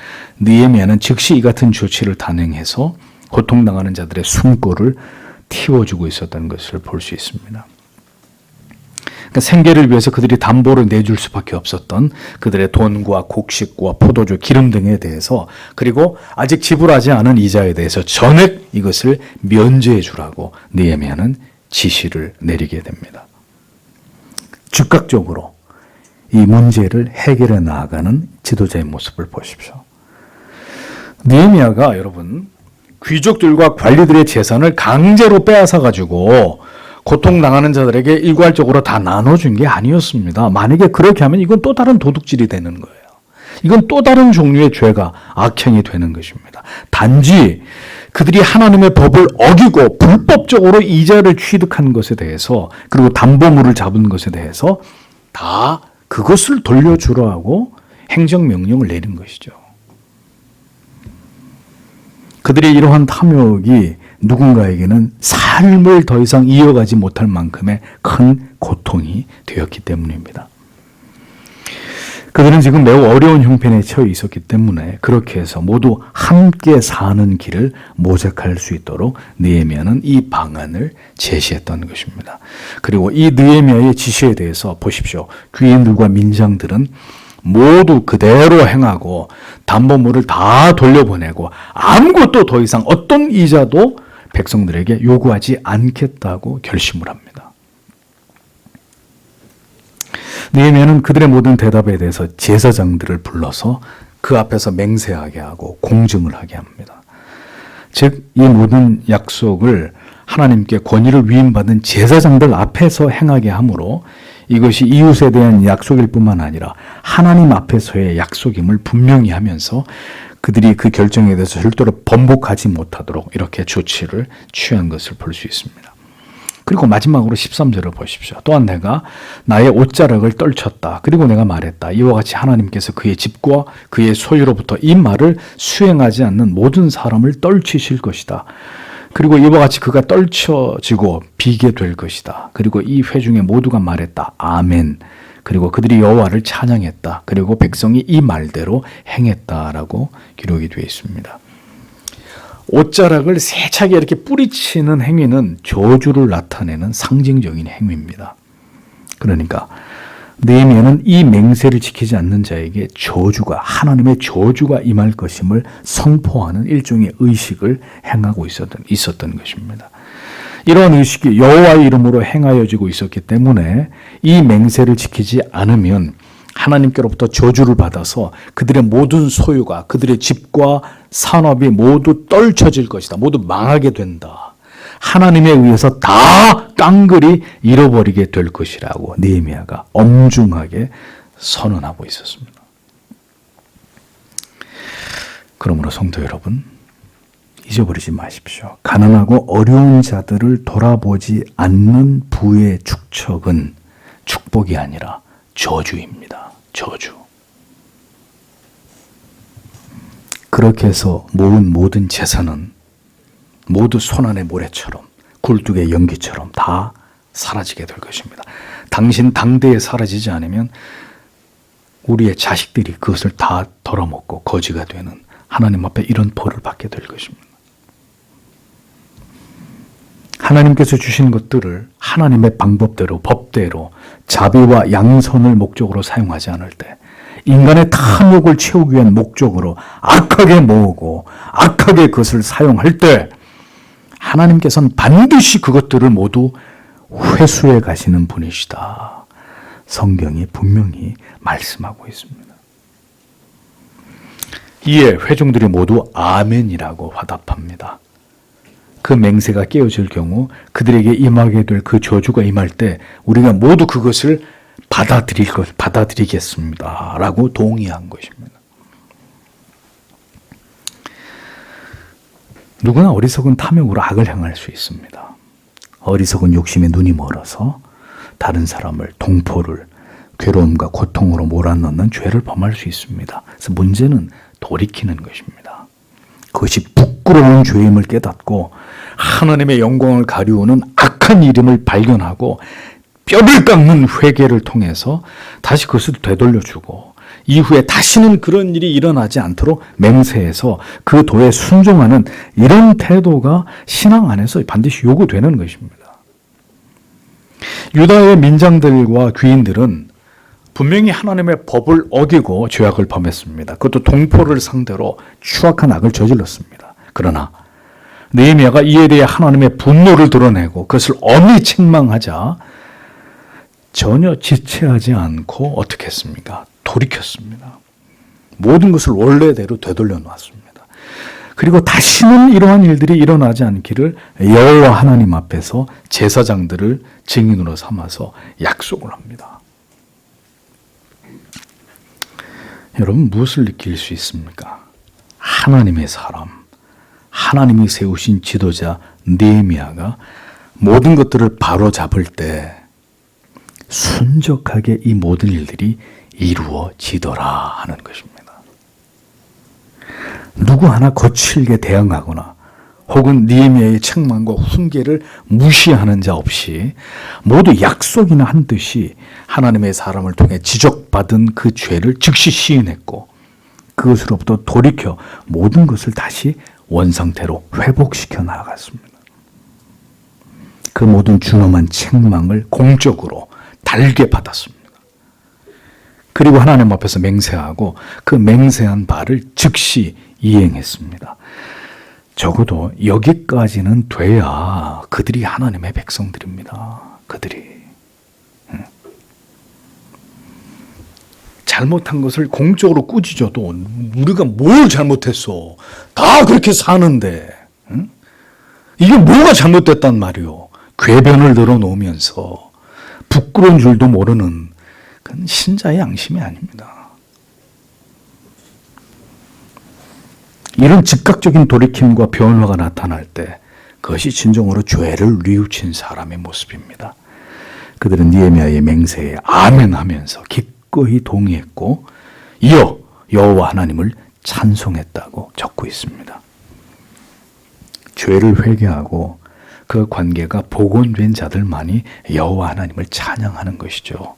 느헤미야는 즉시 이 같은 조치를 단행해서 고통당하는 자들의 숨골을 틔워주고 있었다는 것을 볼 수 있습니다. 그러니까 생계를 위해서 그들이 담보를 내줄 수밖에 없었던 그들의 돈과 곡식과 포도주, 기름 등에 대해서 그리고 아직 지불하지 않은 이자에 대해서 전액 이것을 면제해 주라고 느헤미야는 지시를 내리게 됩니다. 즉각적으로 이 문제를 해결해 나아가는 지도자의 모습을 보십시오. 느헤미야가 여러분 귀족들과 관리들의 재산을 강제로 빼앗아 가지고 고통당하는 자들에게 일괄적으로 다 나눠준 게 아니었습니다. 만약에 그렇게 하면 이건 또 다른 도둑질이 되는 거예요. 이건 또 다른 종류의 죄가 악행이 되는 것입니다. 단지 그들이 하나님의 법을 어기고 불법적으로 이자를 취득한 것에 대해서 그리고 담보물을 잡은 것에 대해서 다 그것을 돌려주라 하고 행정명령을 내린 것이죠. 그들의 이러한 탐욕이 누군가에게는 삶을 더 이상 이어가지 못할 만큼의 큰 고통이 되었기 때문입니다. 그들은 지금 매우 어려운 형편에 처해 있었기 때문에 그렇게 해서 모두 함께 사는 길을 모색할 수 있도록 느헤미야는 이 방안을 제시했던 것입니다. 그리고 이 느헤미야의 지시에 대해서 보십시오. 귀인들과 민장들은 모두 그대로 행하고 담보물을 다 돌려보내고 아무것도 더 이상 어떤 이자도 백성들에게 요구하지 않겠다고 결심을 합니다. 느헤미야는 그들의 모든 대답에 대해서 제사장들을 불러서 그 앞에서 맹세하게 하고 공증을 하게 합니다. 즉, 이 모든 약속을 하나님께 권위를 위임받은 제사장들 앞에서 행하게 하므로 이것이 이웃에 대한 약속일 뿐만 아니라 하나님 앞에서의 약속임을 분명히 하면서 그들이 그 결정에 대해서 절대로 번복하지 못하도록 이렇게 조치를 취한 것을 볼 수 있습니다. 그리고 마지막으로 13절을 보십시오. 또한 내가 나의 옷자락을 떨쳤다. 그리고 내가 말했다. 이와 같이 하나님께서 그의 집과 그의 소유로부터 이 말을 수행하지 않는 모든 사람을 떨치실 것이다. 그리고 이와 같이 그가 떨쳐지고 비게 될 것이다. 그리고 이 회중의 모두가 말했다. 아멘. 그리고 그들이 여호와를 찬양했다. 그리고 백성이 이 말대로 행했다라고 기록이 되어 있습니다. 옷자락을 세차게 이렇게 뿌리치는 행위는 저주를 나타내는 상징적인 행위입니다. 그러니까 느헤미야는 이 맹세를 지키지 않는 자에게 저주가 하나님의 저주가 임할 것임을 선포하는 일종의 의식을 행하고 있었던 것입니다. 이러한 의식이 여호와의 이름으로 행하여지고 있었기 때문에 이 맹세를 지키지 않으면 하나님께로부터 저주를 받아서 그들의 모든 소유가 그들의 집과 산업이 모두 떨쳐질 것이다. 모두 망하게 된다. 하나님에 의해서 다 깡그리 잃어버리게 될 것이라고 느헤미야가 엄중하게 선언하고 있었습니다. 그러므로 성도 여러분, 잊어버리지 마십시오. 가난하고 어려운 자들을 돌아보지 않는 부의 축척은 축복이 아니라 저주입니다. 저주. 그렇게 해서 모은 모든 재산은 모두 손안의 모래처럼 굴뚝의 연기처럼 다 사라지게 될 것입니다. 당신 당대에 사라지지 않으면 우리의 자식들이 그것을 다 덜어먹고 거지가 되는 하나님 앞에 이런 벌을 받게 될 것입니다. 하나님께서 주신 것들을 하나님의 방법대로 법대로 자비와 양선을 목적으로 사용하지 않을 때 인간의 탐욕을 채우기 위한 목적으로 악하게 모으고 악하게 그것을 사용할 때 하나님께서는 반드시 그것들을 모두 회수해 가시는 분이시다. 성경이 분명히 말씀하고 있습니다. 이에 회중들이 모두 아멘이라고 화답합니다. 그 맹세가 깨어질 경우 그들에게 임하게 될 그 저주가 임할 때 우리가 모두 그것을 받아들이겠습니다. 라고 동의한 것입니다. 누구나 어리석은 탐욕으로 악을 행할 수 있습니다. 어리석은 욕심에 눈이 멀어서 다른 사람을 동포를 괴로움과 고통으로 몰아넣는 죄를 범할 수 있습니다. 그래서 문제는 돌이키는 것입니다. 그것이 부끄러운 죄임을 깨닫고 하나님의 영광을 가리우는 악한 이름을 발견하고 뼈를 깎는 회개를 통해서 다시 그것을 되돌려주고 이후에 다시는 그런 일이 일어나지 않도록 맹세해서 그 도에 순종하는 이런 태도가 신앙 안에서 반드시 요구되는 것입니다. 유다의 민장들과 귀인들은 분명히 하나님의 법을 어기고 죄악을 범했습니다. 그것도 동포를 상대로 추악한 악을 저질렀습니다. 그러나 느헤미야가 이에 대해 하나님의 분노를 드러내고 그것을 엄히 책망하자 전혀 지체하지 않고 어떻게 했습니까? 돌이켰습니다. 모든 것을 원래대로 되돌려 놓았습니다. 그리고 다시는 이러한 일들이 일어나지 않기를 여호와 하나님 앞에서 제사장들을 증인으로 삼아서 약속을 합니다. 여러분 무엇을 느낄 수 있습니까? 하나님의 사람, 하나님이 세우신 지도자 느헤미야가 모든 것들을 바로잡을 때 순적하게 이 모든 일들이 이루어지더라 하는 것입니다. 누구 하나 거칠게 대응하거나 혹은 느헤미야의 책망과 훈계를 무시하는 자 없이 모두 약속이나 한 듯이 하나님의 사람을 통해 지적받은 그 죄를 즉시 시인했고 그것으로부터 돌이켜 모든 것을 다시 원상태로 회복시켜 나아갔습니다. 그 모든 준엄한 책망을 공적으로 달게 받았습니다. 그리고 하나님 앞에서 맹세하고 그 맹세한 바를 즉시 이행했습니다. 적어도 여기까지는 돼야 그들이 하나님의 백성들입니다. 그들이. 잘못한 것을 공적으로 꾸짖어도 우리가 뭘 잘못했어. 다 그렇게 사는데. 이게 뭐가 잘못됐단 말이오. 궤변을 늘어놓으면서 부끄러운 줄도 모르는 그건 신자의 양심이 아닙니다. 이런 즉각적인 돌이킴과 변화가 나타날 때 그것이 진정으로 죄를 뉘우친 사람의 모습입니다. 그들은 느헤미야의 맹세에 아멘하면서 기꺼이 동의했고 이어 여호와 하나님을 찬송했다고 적고 있습니다. 죄를 회개하고 그 관계가 복원된 자들만이 여호와 하나님을 찬양하는 것이죠.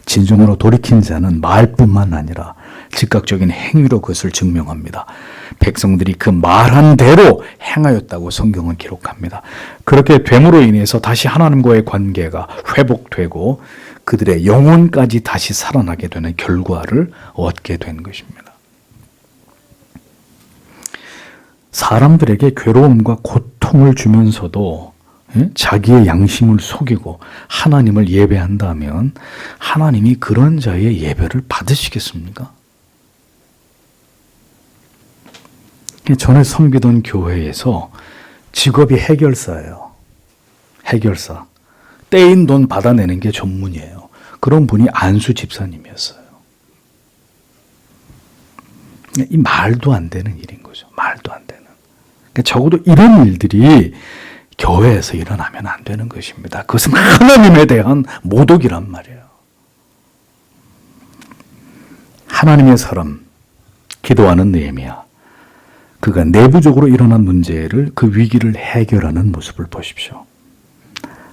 진정으로 돌이킨 자는 말뿐만 아니라 즉각적인 행위로 그것을 증명합니다. 백성들이 그 말한 대로 행하였다고 성경은 기록합니다. 그렇게 됨으로 인해서 다시 하나님과의 관계가 회복되고 그들의 영혼까지 다시 살아나게 되는 결과를 얻게 된 것입니다. 사람들에게 괴로움과 고통을 주면서도 자기의 양심을 속이고 하나님을 예배한다면 하나님이 그런 자의 예배를 받으시겠습니까? 전에 섬기던 교회에서 직업이 해결사예요. 해결사. 떼인 돈 받아내는 게 전문이에요. 그런 분이 안수 집사님이었어요. 이 말도 안 되는 일인 거죠. 말도 안 되는. 그러니까 적어도 이런 일들이 교회에서 일어나면 안 되는 것입니다. 그것은 하나님에 대한 모독이란 말이에요. 하나님의 사람, 기도하는 느헤미야. 그가 내부적으로 일어난 문제를 그 위기를 해결하는 모습을 보십시오.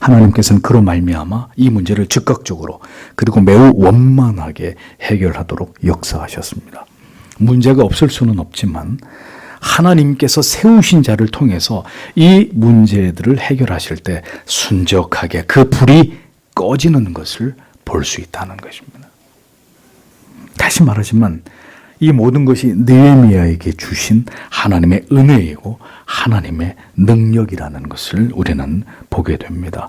하나님께서는 그로 말미암아 이 문제를 즉각적으로 그리고 매우 원만하게 해결하도록 역사하셨습니다. 문제가 없을 수는 없지만 하나님께서 세우신 자를 통해서 이 문제들을 해결하실 때 순적하게 그 불이 꺼지는 것을 볼 수 있다는 것입니다. 다시 말하지만 이 모든 것이 느헤미야에게 주신 하나님의 은혜이고 하나님의 능력이라는 것을 우리는 보게 됩니다.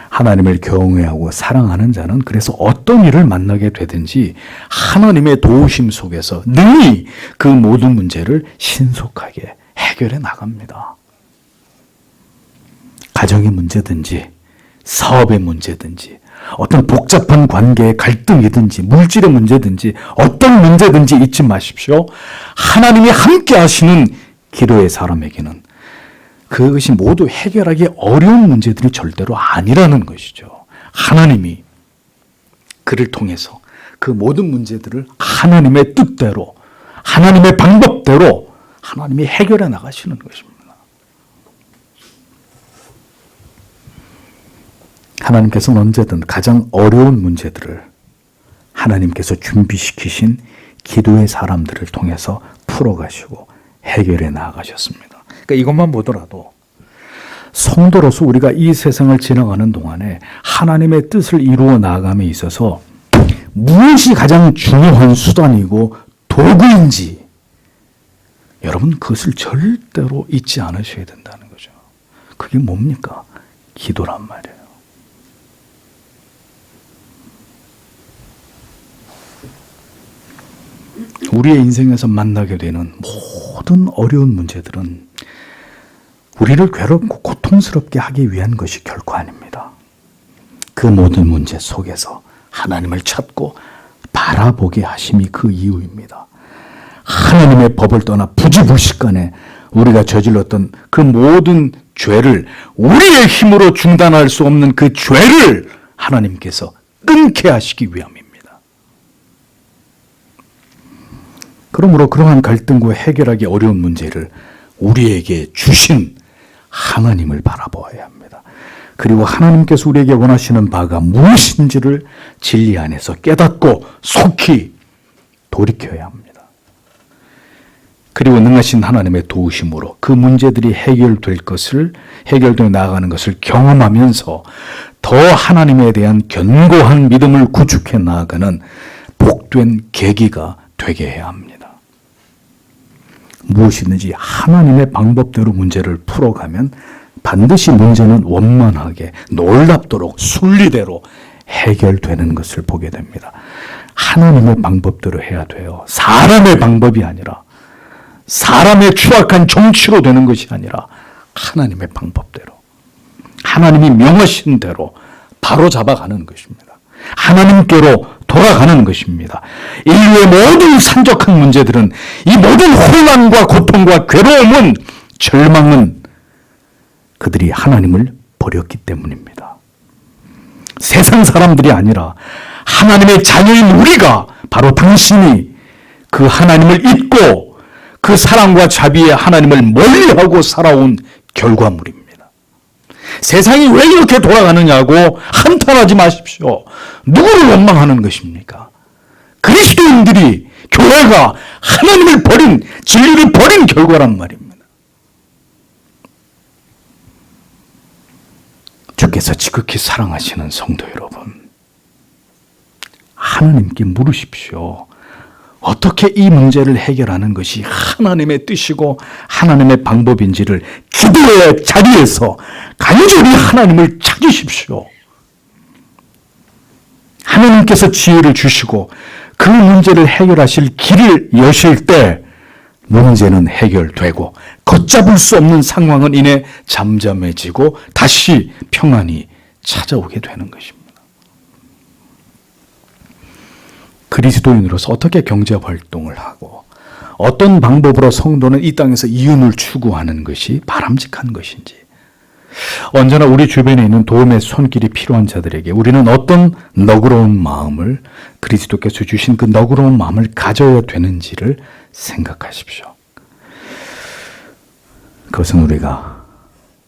하나님을 경외하고 사랑하는 자는 그래서 어떤 일을 만나게 되든지 하나님의 도우심 속에서 능히 그 모든 문제를 신속하게 해결해 나갑니다. 가정의 문제든지 사업의 문제든지 어떤 복잡한 관계의 갈등이든지 물질의 문제든지 어떤 문제든지 잊지 마십시오. 하나님이 함께 하시는 기도의 사람에게는 그것이 모두 해결하기 어려운 문제들이 절대로 아니라는 것이죠. 하나님이 그를 통해서 그 모든 문제들을 하나님의 뜻대로 하나님의 방법대로 하나님이 해결해 나가시는 것입니다. 하나님께서는 언제든 가장 어려운 문제들을 하나님께서 준비시키신 기도의 사람들을 통해서 풀어가시고 해결해 나아가셨습니다. 그러니까 이것만 보더라도 성도로서 우리가 이 세상을 지나가는 동안에 하나님의 뜻을 이루어 나아감에 있어서 무엇이 가장 중요한 수단이고 도구인지 여러분 그것을 절대로 잊지 않으셔야 된다는 거죠. 그게 뭡니까? 기도란 말이에요. 우리의 인생에서 만나게 되는 모든 어려운 문제들은 우리를 괴롭고 고통스럽게 하기 위한 것이 결코 아닙니다. 그 모든 문제 속에서 하나님을 찾고 바라보게 하심이 그 이유입니다. 하나님의 법을 떠나 부지불식간에 우리가 저질렀던 그 모든 죄를, 우리의 힘으로 중단할 수 없는 그 죄를 하나님께서 끊게 하시기 위함입니다. 그러므로 그러한 갈등과 해결하기 어려운 문제를 우리에게 주신 하나님을 바라보아야 합니다. 그리고 하나님께서 우리에게 원하시는 바가 무엇인지를 진리 안에서 깨닫고 속히 돌이켜야 합니다. 그리고 능하신 하나님의 도우심으로 그 문제들이 해결되어 나아가는 것을 경험하면서 더 하나님에 대한 견고한 믿음을 구축해 나아가는 복된 계기가 되게 해야 합니다. 무엇이든지 하나님의 방법대로 문제를 풀어가면 반드시 문제는 원만하게, 놀랍도록 순리대로 해결되는 것을 보게 됩니다. 하나님의 방법대로 해야 돼요. 사람의 방법이 아니라, 사람의 추악한 정치로 되는 것이 아니라 하나님의 방법대로, 하나님이 명하신 대로 바로 잡아가는 것입니다. 하나님께로 돌아가는 것입니다. 인류의 모든 산적한 문제들은, 이 모든 혼란과 고통과 괴로움은, 절망은 그들이 하나님을 버렸기 때문입니다. 세상 사람들이 아니라 하나님의 자녀인 우리가, 바로 당신이 그 하나님을 잊고 그 사랑과 자비의 하나님을 멀리하고 살아온 결과물입니다. 세상이 왜 이렇게 돌아가느냐고 한탄하지 마십시오. 누구를 원망하는 것입니까? 그리스도인들이, 교회가 하나님을 버린, 진리를 버린 결과란 말입니다. 주께서 지극히 사랑하시는 성도 여러분, 하나님께 물으십시오. 어떻게 이 문제를 해결하는 것이 하나님의 뜻이고 하나님의 방법인지를 기도의 자리에서 간절히 하나님을 찾으십시오. 하나님께서 지혜를 주시고 그 문제를 해결하실 길을 여실 때 문제는 해결되고 걷잡을 수 없는 상황은 이내 잠잠해지고 다시 평안이 찾아오게 되는 것입니다. 그리스도인으로서 어떻게 경제활동을 하고 어떤 방법으로 성도는 이 땅에서 이윤을 추구하는 것이 바람직한 것인지, 언제나 우리 주변에 있는 도움의 손길이 필요한 자들에게 우리는 어떤 너그러운 마음을, 그리스도께서 주신 그 너그러운 마음을 가져야 되는지를 생각하십시오. 그것은 우리가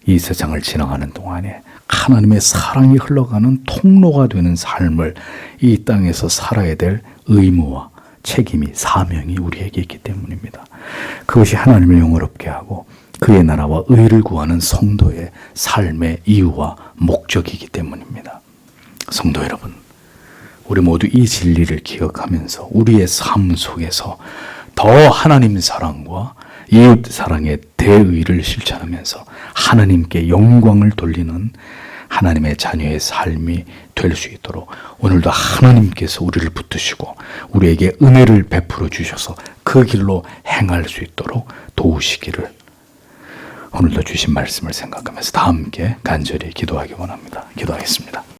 이 세상을 지나가는 동안에 하나님의 사랑이 흘러가는 통로가 되는 삶을 이 땅에서 살아야 될 의무와 책임이, 사명이 우리에게 있기 때문입니다. 그것이 하나님을 영화롭게 하고 그의 나라와 의를 구하는 성도의 삶의 이유와 목적이기 때문입니다. 성도 여러분, 우리 모두 이 진리를 기억하면서 우리의 삶 속에서 더 하나님 사랑과 이웃 사랑의 대의를 실천하면서 하나님께 영광을 돌리는 하나님의 자녀의 삶이 될 수 있도록 오늘도 하나님께서 우리를 붙드시고 우리에게 은혜를 베풀어 주셔서 그 길로 행할 수 있도록 도우시기를 오늘도 주신 말씀을 생각하면서 다 함께 간절히 기도하기 원합니다. 기도하겠습니다.